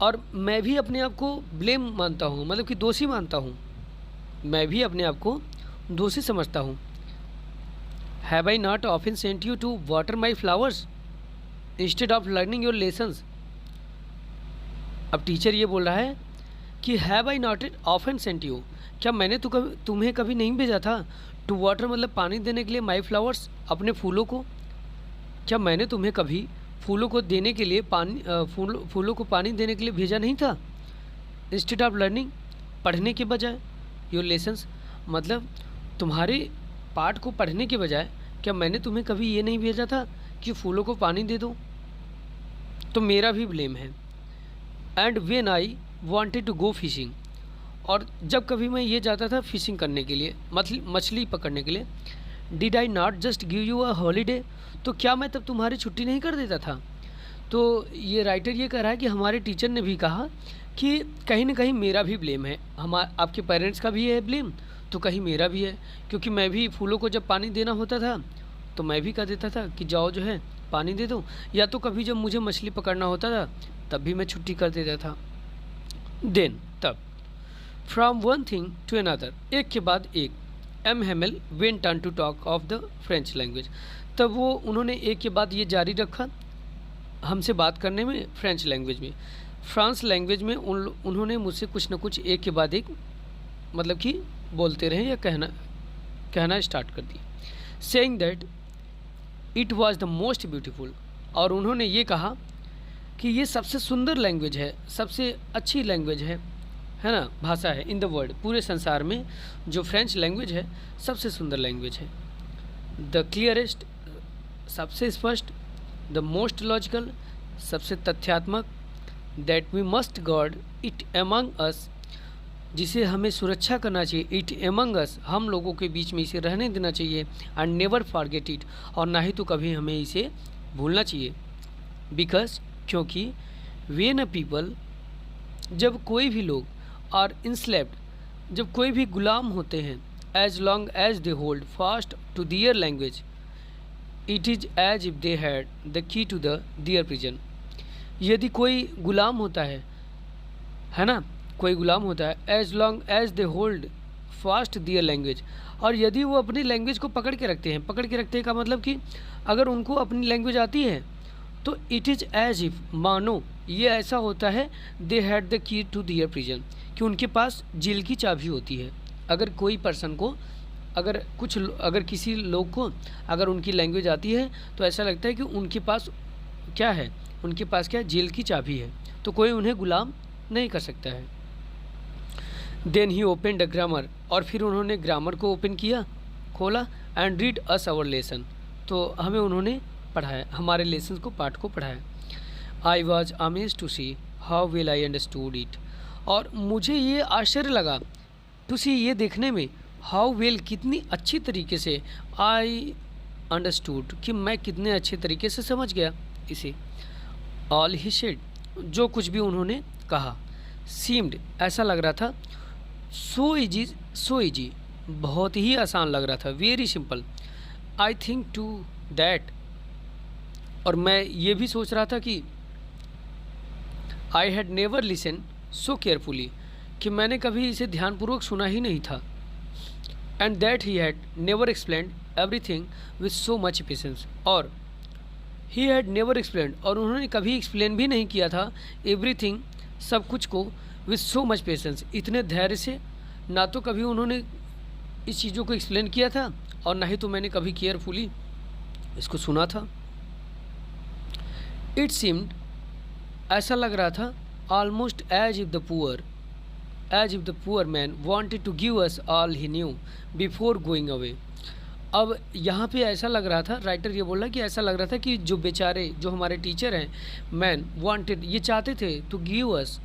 और मैं भी अपने आप को ब्लेम मानता हूँ, मतलब कि दोषी मानता हूँ। मैं भी अपने आप को दोषी समझता हूँ। Have I not often sent you to water my flowers instead of learning your lessons. अब टीचर ये बोल रहा है कि have I not often sent you, क्या मैंने तुम्हें कभी नहीं भेजा था, टू वाटर मतलब पानी देने के लिए, माई फ्लावर्स अपने फूलों को, क्या मैंने तुम्हें कभी फूलों को देने के लिए फूलों को पानी देने के लिए भेजा नहीं था। इंस्टेड ऑफ लर्निंग, पढ़ने के बजाय, योर लेसन्स मतलब तुम्हारे पाठ को पढ़ने के बजाय, क्या मैंने तुम्हें कभी ये नहीं भेजा था कि फूलों को पानी दे दो। तो मेरा भी ब्लेम है। And when I wanted to go fishing, और जब कभी मैं ये जाता था फिशिंग करने के लिए, मछली पकड़ने के लिए, did I not just give you a holiday, तो क्या मैं तब तुम्हारी छुट्टी नहीं कर देता था। तो ये राइटर ये कह रहा है कि हमारे टीचर ने भी कहा कि कहीं ना कहीं मेरा भी ब्लेम है, आपके पेरेंट्स का भी है ब्लेम, तो कहीं मेरा भी है, क्योंकि मैं भी फूलों को जब पानी देना होता था तो मैं भी कह देता था कि जाओ जो है पानी दे दो, या तो कभी जब मुझे मछली पकड़ना होता था तब भी मैं छुट्टी कर देता था। देन तब from one thing to another, एक के बाद एक, M Hamel went on to talk of the French language. तब वो उन्होंने एक के बाद ये जारी रखा हमसे बात करने में फ्रेंच लैंग्वेज में। फ्रांस लैंग्वेज में उन्होंने मुझसे कुछ न कुछ एक के बाद एक मतलब कि बोलते रहे या कहना स्टार्ट कर दिया। Saying that it was the most beautiful, और उन्होंने ये कहा कि ये सबसे सुंदर लैंग्वेज है, सबसे अच्छी लैंग्वेज है ना, भाषा है इन द वर्ल्ड, पूरे संसार में जो फ्रेंच लैंग्वेज है सबसे सुंदर लैंग्वेज है। द क्लियरेस्ट, सबसे स्पष्ट, द मोस्ट लॉजिकल, सबसे तथ्यात्मक, that we must guard it among us, जिसे हमें सुरक्षा करना चाहिए, इट एमंग अस, हम लोगों के बीच में इसे रहने देना चाहिए, एंड नेवर फॉरगेट इट, और ना ही तो कभी हमें इसे भूलना चाहिए। बिकॉज, क्योंकि वे न पीपल, जब कोई भी लोग, और इंस्लेप्ड, जब कोई भी गुलाम होते हैं, as long as they hold fast to their language, it is as if they had the key to the their prison. यदि कोई गुलाम होता है ना, कोई गुलाम होता है, as long as they hold fast their language, और यदि वो अपनी लैंग्वेज को पकड़ के रखते हैं, पकड़ के रखते का मतलब कि अगर उनको अपनी लैंग्वेज आती है तो इट इज़ एज इफ, मानो ये ऐसा होता है, they had the key to their prison, कि उनके पास जेल की चाबी होती है। अगर कोई पर्सन को, अगर किसी लोग को अगर उनकी लैंग्वेज आती है तो ऐसा लगता है कि उनके पास क्या है, उनके पास क्या, जेल की चाबी है, तो कोई उन्हें गुलाम नहीं कर सकता है। Then he open the grammar, और फिर उन्होंने ग्रामर को ओपन किया, खोला, and read us our lesson, तो हमें उन्होंने पढ़ाया, हमारे लेसन को, पाठ को पढ़ाया। I was amazed to see how well I understood it, और मुझे ये आश्चर्य लगा, टू सी ये देखने में, हाउ वेल कितनी अच्छी तरीके से, आई अंडरस्टूड कि मैं कितने अच्छे तरीके से समझ गया इसे। ऑल ही सेड, जो कुछ भी उन्होंने कहा, सीम्ड, ऐसा लग रहा था, सो इजी बहुत ही आसान लग रहा था, very simple. I think too that, और मैं ये भी सोच रहा था कि I had never listen so carefully, कि मैंने कभी इसे ध्यानपूर्वक सुना ही नहीं था। And that he had never explain everything with so much patience, और ही हैड नेवर एक्सप्लेन, और उन्होंने कभी एक्सप्लेन भी नहीं किया था एवरीथिंग, सब कुछ को, विथ सो मच पेशेंस, इतने धैर्य से। ना तो कभी उन्होंने इस चीज़ों को एक्सप्लेन किया था और ना ही तो मैंने कभी केयरफुली इसको सुना था। इट सीम्ड, ऐसा लग रहा था, almost as if the poor man wanted to give us all he knew before going away. अब यहाँ पे ऐसा लग रहा था, राइटर ये बोल रहा है कि ऐसा लग रहा था कि जो बेचारे, जो हमारे टीचर हैं, मैन वांटेड, ये चाहते थे, टू गिव अस,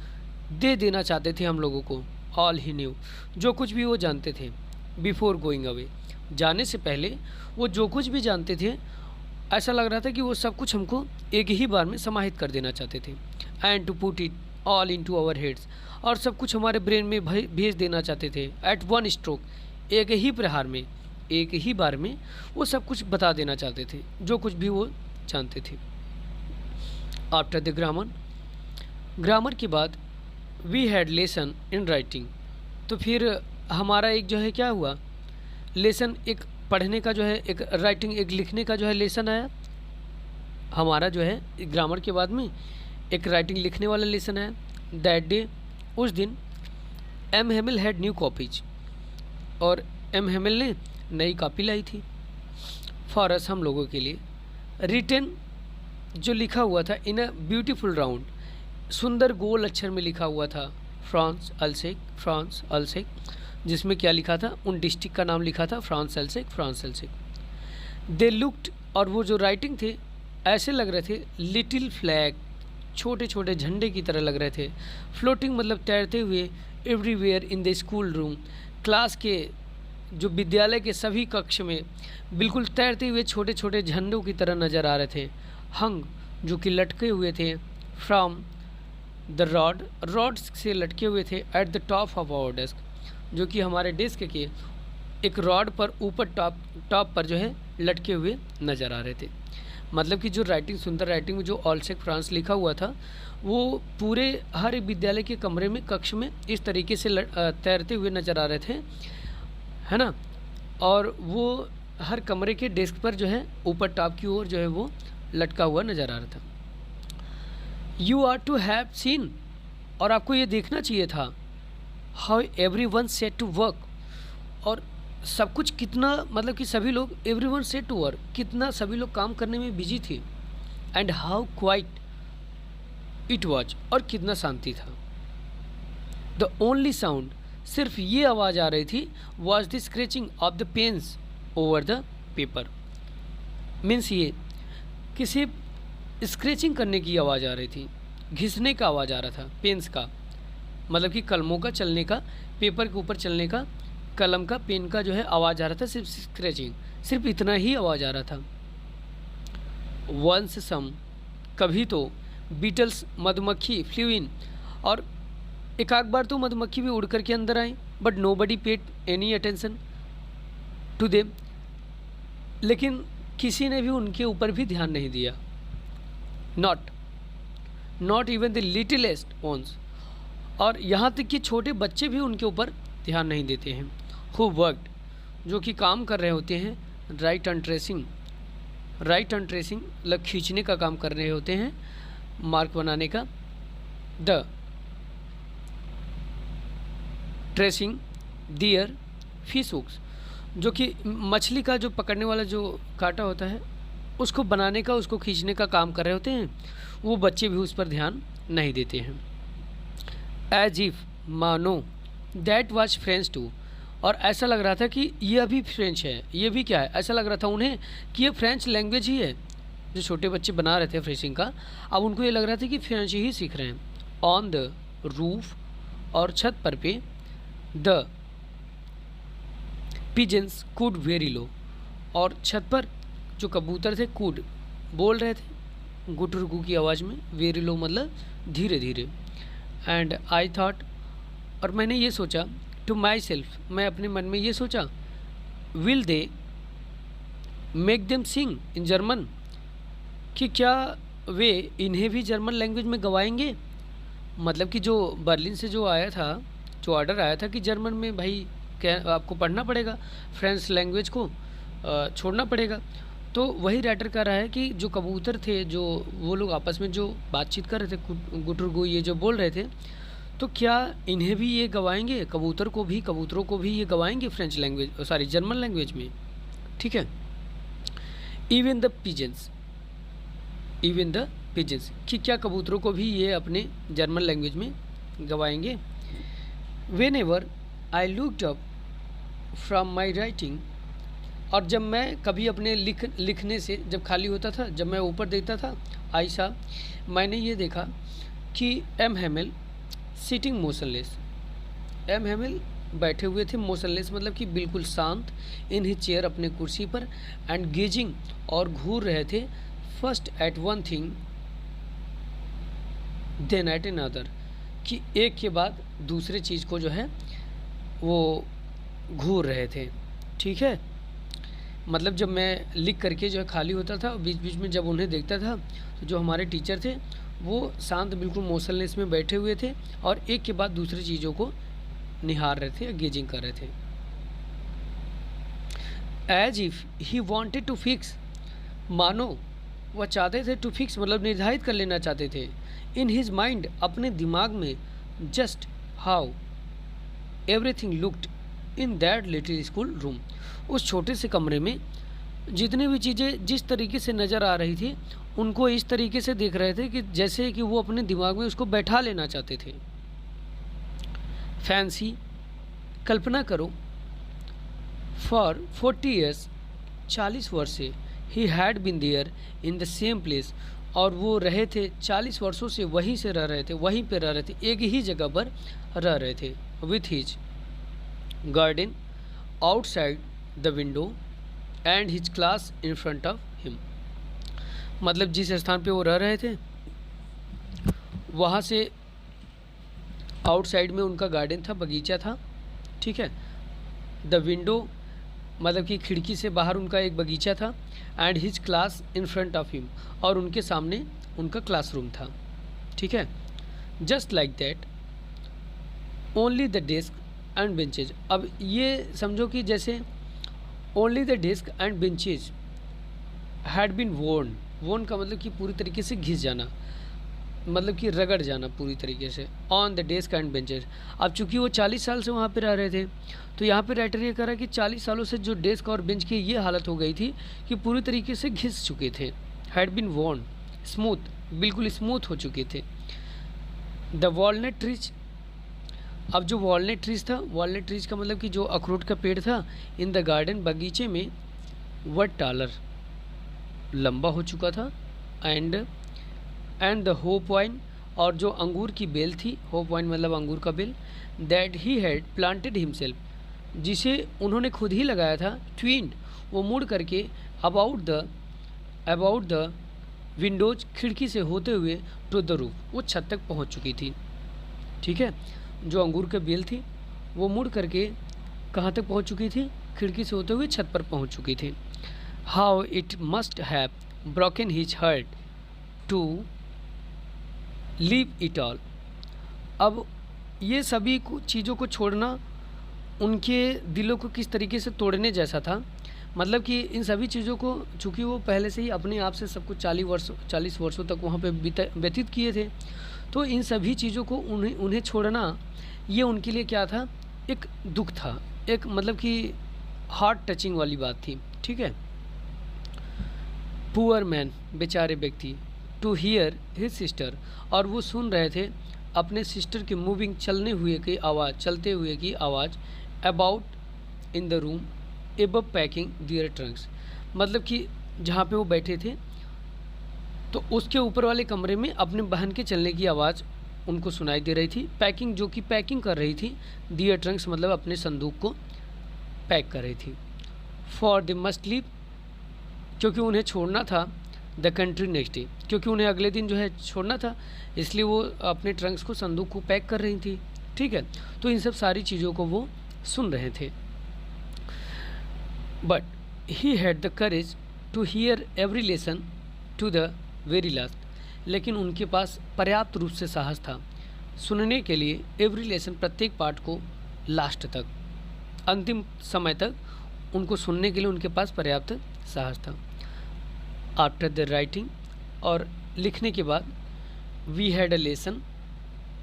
दे देना चाहते थे हम लोगों को, ऑल ही न्यू, जो कुछ भी वो जानते थे, बिफोर गोइंग अवे, जाने से पहले वो जो कुछ भी जानते थे, ऐसा लग रहा था कि वो सब कुछ हमको एक ही बार में समाहित कर देना चाहते थे। And to put it all into our heads, और सब कुछ हमारे ब्रेन में भेज देना चाहते थे। एट वन स्ट्रोक, एक ही प्रहार में, एक ही बार में वो सब कुछ बता देना चाहते थे, जो कुछ भी वो जानते थे। आफ्टर द ग्रामर के बाद we had lesson in writing, तो फिर हमारा एक जो है क्या हुआ, लेसन, एक पढ़ने का जो है, एक राइटिंग, एक लिखने का जो है लेसन आया हमारा, जो है ग्रामर के बाद में एक राइटिंग लिखने वाला लेसन आया। दैट डे, उस दिन, M Hamel had new copies, और एम हेमिल ने नई कॉपी लाई थी, फॉर अस, हम लोगों के लिए। रिटन, जो लिखा हुआ था, इन अ ब्यूटीफुल राउंड, सुंदर गोल अक्षर में लिखा हुआ था, फ्रांस अल्सेक, जिसमें क्या लिखा था, उन डिस्ट्रिक्ट का नाम लिखा था, फ्रांस अल्सेक। दे लुक्ड, और वो जो राइटिंग थे ऐसे लग रहे थे, लिटिल फ्लैग, छोटे छोटे झंडे की तरह लग रहे थे। फ्लोटिंग मतलब तैरते हुए, everywhere in the school room, class के, जो विद्यालय के सभी कक्ष में बिल्कुल तैरते हुए छोटे छोटे झंडों की तरह नज़र आ रहे थे। हंग, जो कि लटके हुए थे, फ्रॉम द रॉड से लटके हुए थे, at the top of our desk, जो कि हमारे डेस्क के एक रॉड पर ऊपर टॉप पर जो है लटके हुए नज़र आ रहे थे। मतलब कि जो राइटिंग, सुंदर राइटिंग में जो ऑल्सेक फ्रांस लिखा हुआ था, वो पूरे हर एक विद्यालय के कमरे में, कक्ष में इस तरीके से तैरते हुए नज़र आ रहे थे, है ना। और वो हर कमरे के डेस्क पर जो है ऊपर टॉप की ओर जो है वो लटका हुआ नज़र आ रहा था। You are to have seen, और आपको ये देखना चाहिए था, how everyone set to work, और सब कुछ कितना, मतलब कि सभी लोग, everyone set to work, कितना सभी लोग काम करने में बिजी थे। And how quiet it was, और कितना शांति था। द ओनली साउंड, सिर्फ ये आवाज़ आ रही थी, was the scratching of the pens over the paper. Means ये किसी स्क्रैचिंग करने की आवाज़ आ रही थी, घिसने का आवाज़ आ रहा था, पेन्स का मतलब कि कलमों का चलने का, पेपर के ऊपर चलने का, कलम का, पेन का जो है आवाज़ आ रहा था, सिर्फ स्क्रैचिंग, सिर्फ इतना ही आवाज़ आ रहा था। वंस सम, कभी तो, बीटल्स, मधुमक्खी, फ्लू इन, और एक आध बार तो मधुमक्खी भी उड़ करके अंदर आई, but nobody paid any attention to them, लेकिन किसी ने भी उनके ऊपर भी ध्यान नहीं दिया। नॉट इवन द लिटिलेस्ट वंस, और यहाँ तक कि छोटे बच्चे भी उनके ऊपर ध्यान नहीं देते हैं। हु वर्कड, जो कि काम कर रहे होते हैं, राइट एंड ट्रेसिंग मतलब खींचने का काम कर रहे होते हैं, मार्क बनाने का। The tracing their fish hooks, जो कि मछली का जो पकड़ने वाला जो कांटा होता है उसको बनाने का, उसको खींचने का काम कर रहे होते हैं, वो बच्चे भी उस पर ध्यान नहीं देते हैं। एज इफ, मानो, दैट वाज फ्रेंच टू, और ऐसा लग रहा था कि यह भी फ्रेंच है, ये भी क्या है, ऐसा लग रहा था उन्हें कि ये फ्रेंच लैंग्वेज ही है। जो छोटे बच्चे बना रहे थे फ्रेंचिंग का, अब उनको ये लग रहा था कि फ्रेंच ही सीख रहे हैं। ऑन द रूफ, और छत पर पे, the pigeons cooed very low, और छत पर जो कबूतर थे कुड, बोल रहे थे गुटुरगु की आवाज़ में, वेरी लो मतलब धीरे धीरे। एंड आई थॉट, और मैंने ये सोचा, टू माई सेल्फ, मैं अपने मन में ये सोचा, will they make them sing in German, कि क्या वे इन्हें भी जर्मन लैंग्वेज में गवाएंगे। मतलब कि जो बर्लिन से जो आया था, जो ऑर्डर आया था कि जर्मन में भाई क्या आपको पढ़ना पड़ेगा, फ्रेंच लैंग्वेज को छोड़ना पड़ेगा। तो वही राइटर कह रहा है कि जो कबूतर थे, जो वो लोग आपस में जो बातचीत कर रहे थे, गुटरगु ये जो बोल रहे थे, तो क्या इन्हें भी ये गवाएंगे, कबूतरों को भी ये गवाएंगे French language, sorry German language में। ठीक है, इवन द पिजन्स, कि क्या कबूतरों को भी ये अपने जर्मन लैंग्वेज में गवाएंगे। Whenever I looked up from my writing, और जब मैं कभी अपने लिखने से जब खाली होता था, जब मैं ऊपर देखता था, आई सा, मैंने ये देखा कि M Hamel sitting motionless, M Hamel बैठे हुए थे, मोशनलेस मतलब कि बिल्कुल शांत, इन ही चेयर अपने कुर्सी पर, एंड गेजिंग और घूर रहे थे, first at one thing then at another, कि एक के बाद दूसरे चीज़ को जो है वो घूर रहे थे। ठीक है, मतलब जब मैं लिख करके जो है खाली होता था, बीच बीच में जब उन्हें देखता था, तो जो हमारे टीचर थे वो शांत बिल्कुल मोशनलेस में बैठे हुए थे और एक के बाद दूसरी चीज़ों को निहार रहे थे या गेजिंग कर रहे थे। As if he wanted to fix, मानो वह चाहते थे, टू फिक्स मतलब निर्धारित कर लेना चाहते थे, इन हिज माइंड अपने दिमाग में, just how everything looked in that little school room, उस छोटे से कमरे में जितनी भी चीज़ें जिस तरीके से नज़र आ रही थी, उनको इस तरीके से देख रहे थे कि जैसे कि वो अपने दिमाग में उसको बैठा लेना चाहते थे। फैंसी, कल्पना करो, फॉर 40 ईयर्स, 40 वर्ष से, he had been there in the same place, और वो रहे थे 40 वर्षों से वहीं से रह रहे थे, वहीं पे रह रहे थे, एक ही जगह पर रह रहे थे, with his garden outside the window and his class in front of him, मतलब जिस स्थान पे वो रह रहे थे वहाँ से आउटसाइड में उनका गार्डन था, बगीचा था। ठीक है, द विंडो मतलब कि खिड़की से बाहर उनका एक बगीचा था, and his class in front of him, और उनके सामने उनका क्लासरूम था। ठीक है, just like that only the desk and benches, अब ये समझो कि जैसे only the desk and benches had been worn का मतलब कि पूरी तरीके से घिस जाना, मतलब कि रगड़ जाना पूरी तरीके से, on the desk and benches. अब चूंकि वो 40 साल से वहाँ पे रह रहे थे, तो यहाँ पे राइटर ये कह रहा है कि 40 सालों से जो डेस्क और बेंच की ये हालत हो गई थी कि पूरी तरीके से घिस चुके थे, हैड बीन वोर्न, स्मूथ, बिल्कुल स्मूथ हो चुके थे। द वॉलनट ट्रीज, अब जो वॉलनट ट्रीज था, वॉलनट ट्रीज का मतलब कि जो अखरोट का पेड़ था, इन द गार्डन बगीचे में, वट टालर, लंबा हो चुका था, एंड द होप वाइन, और जो अंगूर की बेल थी, होप वाइन मतलब अंगूर का बेल, that he had planted himself, जिसे उन्होंने खुद ही लगाया था, ट्विंड, वो मुड़ करके, अबाउट द विंडोज, खिड़की से होते हुए, टू द रूफ, वो छत तक पहुंच चुकी थी। ठीक है, जो अंगूर की बेल थी वो मुड़ करके कहाँ तक पहुंच चुकी थी, खिड़की से होते हुए छत पर पहुंच चुकी थी। How it must have broken his heart to leave it all, अब ये सभी चीज़ों को छोड़ना उनके दिलों को किस तरीके से तोड़ने जैसा था। मतलब कि इन सभी चीज़ों को, चूँकि वो पहले से ही अपने आप से सब कुछ 40 वर्षों तक वहाँ पे व्यतीत किए थे, तो इन सभी चीज़ों को उन्हें छोड़ना ये उनके लिए क्या था, एक दुख था, एक मतलब कि हार्ट टचिंग वाली बात थी। ठीक है, पुअर मैन, बेचारे व्यक्ति, टू हियर हिज सिस्टर, और वो सुन रहे थे अपने सिस्टर के मूविंग, चलते हुए की आवाज़, about in the room above packing their trunks, मतलब कि जहाँ पे वो बैठे थे तो उसके ऊपर वाले कमरे में अपने बहन के चलने की आवाज़ उनको सुनाई दे रही थी, पैकिंग, जो कि पैकिंग कर रही थी, दियर ट्रंक्स मतलब अपने संदूक को पैक कर रही थी। फॉर द मस्ट लीव, क्योंकि उन्हें छोड़ना था, द कंट्री नेक्स्ट डे, क्योंकि उन्हें अगले दिन जो है छोड़ना था, इसलिए वो अपने ट्रंक्स को, संदूक को पैक कर रही थी ठीक है। तो इन सब सारी चीज़ों को वो सुन रहे थे। But he had the courage to hear every lesson to the very last. लेकिन उनके पास पर्याप्त रूप से साहस था सुनने के लिए एवरी लेसन, प्रत्येक पाठ को लास्ट तक, अंतिम समय तक उनको सुनने के लिए उनके पास पर्याप्त साहस था। आफ्टर द राइटिंग, और लिखने के बाद, we had a lesson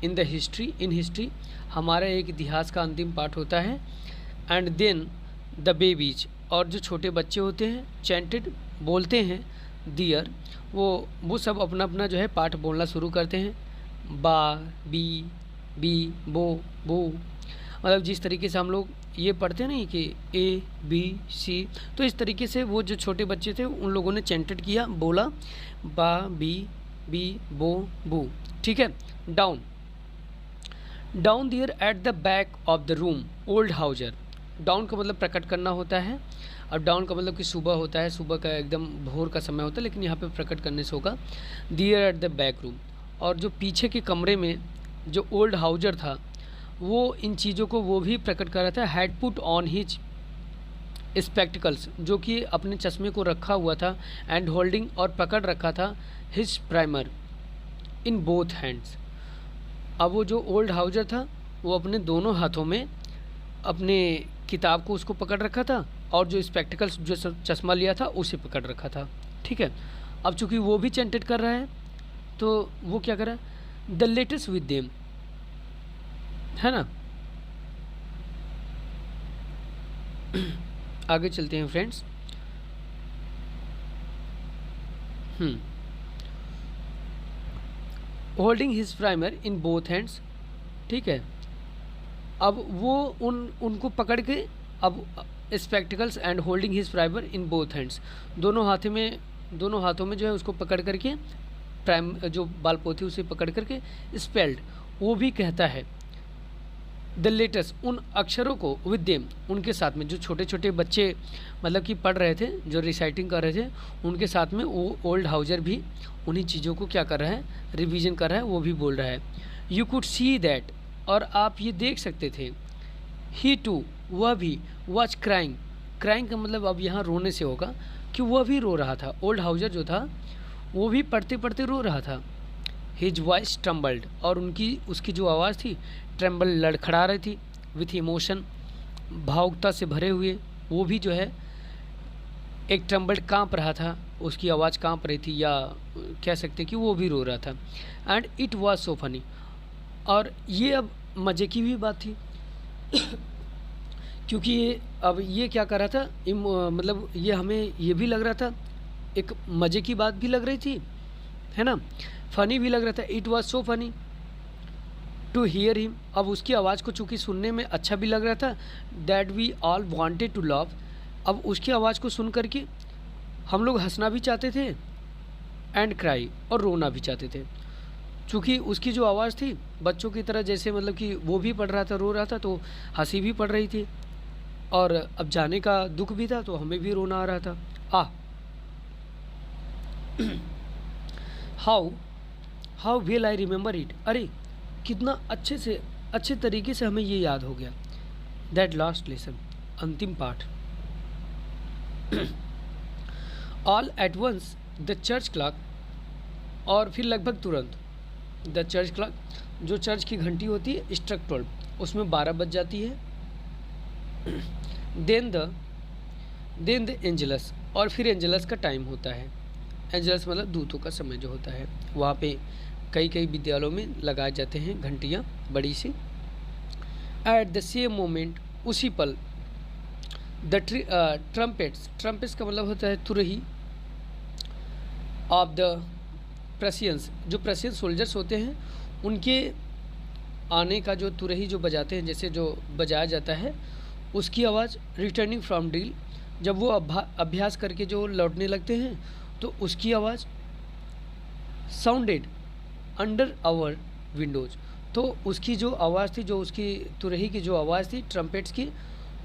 in the history, in history, हमारा एक इतिहास का अंतिम पाठ होता है। एंड देन द बेबीज, और जो छोटे बच्चे होते हैं, चैंटेड, बोलते हैं, दियर, वो सब अपना अपना जो है पाठ बोलना शुरू करते हैं। बा, बी, बो, बो, मतलब जिस तरीके से हम लोग ये पढ़ते हैं नहीं कि ए बी सी, तो इस तरीके से वो जो छोटे बच्चे थे उन लोगों ने चैंटेड किया, बोला बा, बी, बो, बू, ठीक है। Down, down there at the back of the room old Hauser. Down का मतलब प्रकट करना होता है, और डाउन का मतलब कि सुबह होता है, सुबह का एकदम भोर का समय होता है, लेकिन यहाँ पे प्रकट करने से होगा दियर एट द बैक रूम। और जो पीछे के कमरे में जो ओल्ड हाउजर था वो इन चीज़ों को वो भी प्रकट कर रहा था। Had put on his spectacles, जो कि अपने चश्मे को रखा हुआ था, एंड होल्डिंग, और पकड़ रखा था, his primer in both hands. अब वो जो ओल्ड हाउजर था वो अपने दोनों हाथों में अपने किताब को उसको पकड़ रखा था, और जो स्पेक्टिकल्स, जो चश्मा लिया था, उसे पकड़ रखा था, ठीक है। अब चूंकि वो भी चैंटेड कर रहा है तो वो क्या कर रहा है, द लेटेस्ट विद देम, है ना। आगे चलते हैं friends. Holding his primer in both hands, ठीक है। अब वो उनको पकड़ के, अब spectacles and holding his primer in both hands, दोनों हाथों में जो है उसको पकड़ करके, प्राइम जो बालपोथी उसे पकड़ करके, स्पेल्ड, वो भी कहता है द लेटेस्ट, उन अक्षरों को, विद देम, उनके साथ में, जो छोटे छोटे बच्चे मतलब कि पढ़ रहे थे, जो रिसाइटिंग कर रहे थे, उनके साथ में वो ओल्ड हाउजर भी उन्हीं चीज़ों को क्या कर रहा है, रिवीजन कर रहा है, वो भी बोल रहा है। यू कुड सी दैट, और आप ये देख सकते थे, ही टू, वह भी, वॉच क्राइंग, क्राइंग का मतलब अब यहाँ रोने से होगा कि वह भी रो रहा था, ओल्ड हाउजर जो था वो भी पढ़ते पढ़ते रो रहा था। हिज वॉइस ट्रम्बल्ड, और उसकी जो आवाज़ थी ट्रम्बल, लड़खड़ा रही थी, विथ इमोशन, भावुकता से भरे हुए, वो भी जो है एक ट्रम्बल्ड, काँप रहा था, उसकी आवाज़ काँप रही थी, या कह सकते कि वो भी रो रहा था। And it was so funny, और ये अब मज़े की भी बात थी क्योंकि अब ये क्या कर रहा था, मतलब ये हमें ये भी लग रहा था, एक मज़े की बात भी लग रही थी, है ना, फ़नी भी लग रहा था। It was so funny to hear him, अब उसकी आवाज़ को चूँकि सुनने में अच्छा भी लग रहा था, that we all wanted to love, अब उसकी आवाज़ को सुन करके हम लोग हंसना भी चाहते थे, एंड क्राई, और रोना भी चाहते थे। चूँकि उसकी जो आवाज़ थी बच्चों की तरह, जैसे मतलब कि वो भी पढ़ रहा था, रो रहा था, तो हंसी भी पड़ रही थी, और अब जाने का दुख भी था, तो हमें भी रोना आ रहा था। How well I remember it, अरे कितना अच्छे तरीके से हमें ये याद हो गया। दैट लास्ट लेसन, अंतिम पाठ। All at once the church clock, और फिर लगभग तुरंत द चर्च क्लॉक, जो चर्च की घंटी होती है, स्ट्रक 12, उसमें 12 बज जाती है। देन द एंजलस, और फिर एंजलस का टाइम होता है। एंजलस मतलब दूतों का समय जो होता है, वहाँ पे कई विद्यालयों में लगाए जाते हैं घंटियाँ बड़ी सी। एट द सेम मोमेंट, उसी पल, द ट्रम्पेट्स का मतलब होता है तुरही, ऑफ द प्रेसियंस, जो प्रेसियन सोल्जर्स होते हैं उनके आने का जो तुरही जो बजाते हैं, जैसे जो बजाया जाता है, उसकी आवाज़ रिटर्निंग फ्रॉम ड्रिल, जब वो अभ्यास करके जो लौटने लगते हैं, तो उसकी आवाज़ साउंडेड अंडर आवर विंडोज़, तो उसकी जो आवाज़ थी, जो उसकी तुरही की जो आवाज़ थी ट्रम्पेट्स की,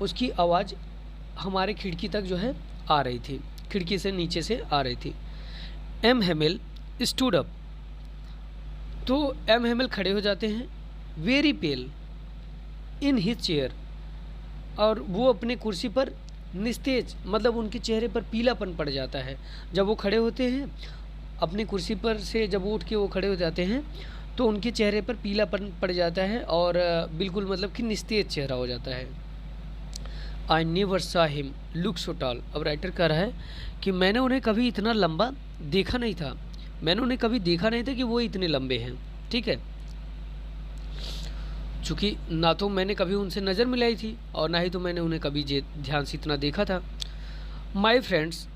उसकी आवाज़ हमारे खिड़की तक जो है आ रही थी, खिड़की से नीचे से आ रही थी। एम हेमेल स्टूड अप, तो एम हेमेल खड़े हो जाते हैं, very pail, in his chair, और वो अपने कुर्सी पर निस्तेज, मतलब उनके चेहरे पर पीलापन पड़ जाता है। जब वो खड़े होते हैं अपनी कुर्सी पर से, जब वो उठ के वो खड़े हो जाते हैं तो उनके चेहरे पर पीलापन पड़ जाता है और बिल्कुल मतलब कि निस्तेज चेहरा हो जाता है। आई नेवर सा हिम लुक सो टॉल। अब राइटर कह रहा है कि मैंने उन्हें कभी इतना लंबा देखा नहीं था, मैंने उन्हें कभी देखा नहीं था कि वो इतने लंबे हैं। ठीक है, चूँकि ना तो मैंने कभी उनसे नज़र मिलाई थी और ना ही तो मैंने उन्हें कभी ध्यान से इतना देखा था। माई फ्रेंड्स,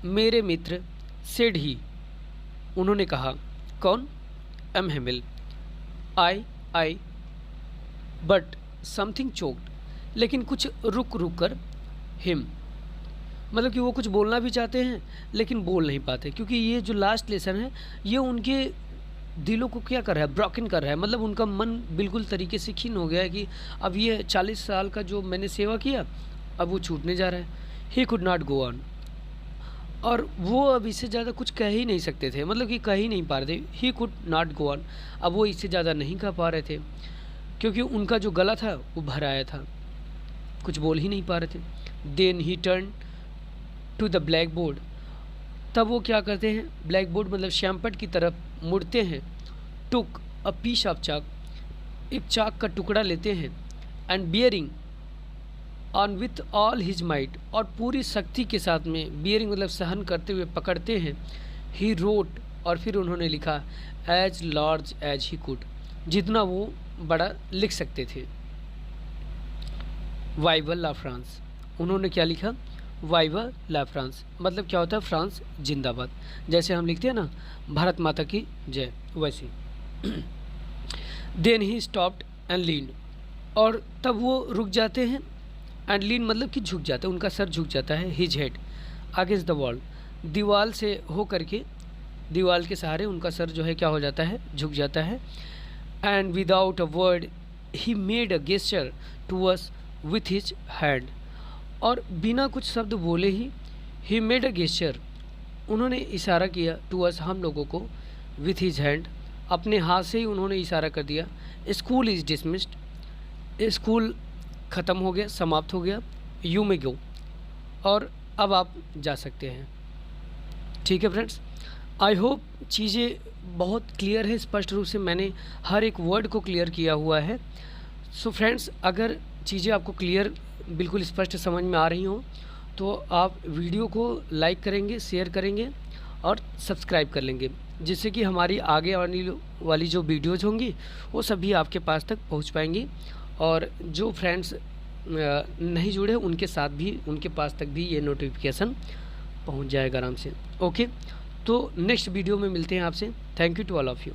मेरे मित्र, सेड ही, उन्होंने कहा। कौन? M Hamel. I but something choked, लेकिन कुछ रुक कर हिम, मतलब कि वो कुछ बोलना भी चाहते हैं लेकिन बोल नहीं पाते, क्योंकि ये जो लास्ट लेसन है ये उनके दिलों को क्या कर रहा है, ब्रोकन कर रहा है। मतलब उनका मन बिल्कुल तरीके से खीन हो गया है कि अब ये 40 साल का जो मैंने सेवा किया अब वो छूटने जा रहा है। He could not go on, और वो अब इससे ज़्यादा कुछ कह ही नहीं सकते थे, मतलब कि कह ही नहीं पा रहे थे। He could not go on, अब वो इससे ज़्यादा नहीं कह पा रहे थे क्योंकि उनका जो गला था वो भर आया था, कुछ बोल ही नहीं पा रहे थे। Then he turn to the blackboard, तब वो क्या करते हैं, ब्लैक बोर्ड मतलब श्यामपट की तरफ मुड़ते हैं। टुक अ पीस ऑफ चाक, एक चाक का टुकड़ा लेते हैं। And bearing on with all his might, और पूरी शक्ति के साथ में, बियरिंग मतलब सहन करते हुए पकड़ते हैं। ही रोट, और फिर उन्होंने लिखा as large as he could, जितना वो बड़ा लिख सकते थे। वाइवा ला फ्रांस, उन्होंने क्या लिखा, वाइवा ला फ्रांस, मतलब क्या होता है, फ्रांस जिंदाबाद। जैसे हम लिखते हैं ना भारत माता की जय, वैसे। देन ही स्टॉप्ड एंड लीन, और तब वो रुक जाते हैं। एंड लीन मतलब कि झुक जाते हैं, उनका सर झुक जाता है। His head against the wall, दीवार से हो करके, दीवार के सहारे उनका सर जो है क्या हो जाता है, झुक जाता है। And without a word he made a gesture to us with his hand, और बिना कुछ शब्द बोले ही मेड अ गेस्चर, उन्होंने इशारा किया, टू अस हम लोगों को, विथ हिज हैंड, अपने हाथ से ही उन्होंने इशारा कर दिया। स्कूल इज़ डिसमिस्ड, स्कूल ख़त्म हो गया, समाप्त हो गया। यू मे गो, और अब आप जा सकते हैं। ठीक है फ्रेंड्स, आई होप चीज़ें बहुत क्लियर है, स्पष्ट रूप से मैंने हर एक वर्ड को क्लियर किया हुआ है। सो फ्रेंड्स, अगर चीज़ें आपको क्लियर बिल्कुल स्पष्ट समझ में आ रही हों तो आप वीडियो को लाइक करेंगे, शेयर करेंगे और सब्सक्राइब कर लेंगे, जिससे कि हमारी आगे आने वाली जो वीडियोज़ होंगी वो सभी आपके पास तक पहुंच पाएंगी, और जो फ्रेंड्स नहीं जुड़े उनके साथ भी, उनके पास तक भी ये नोटिफिकेशन पहुंच जाएगा आराम से। ओके, तो नेक्स्ट वीडियो में मिलते हैं आपसे। Thank you to all of you.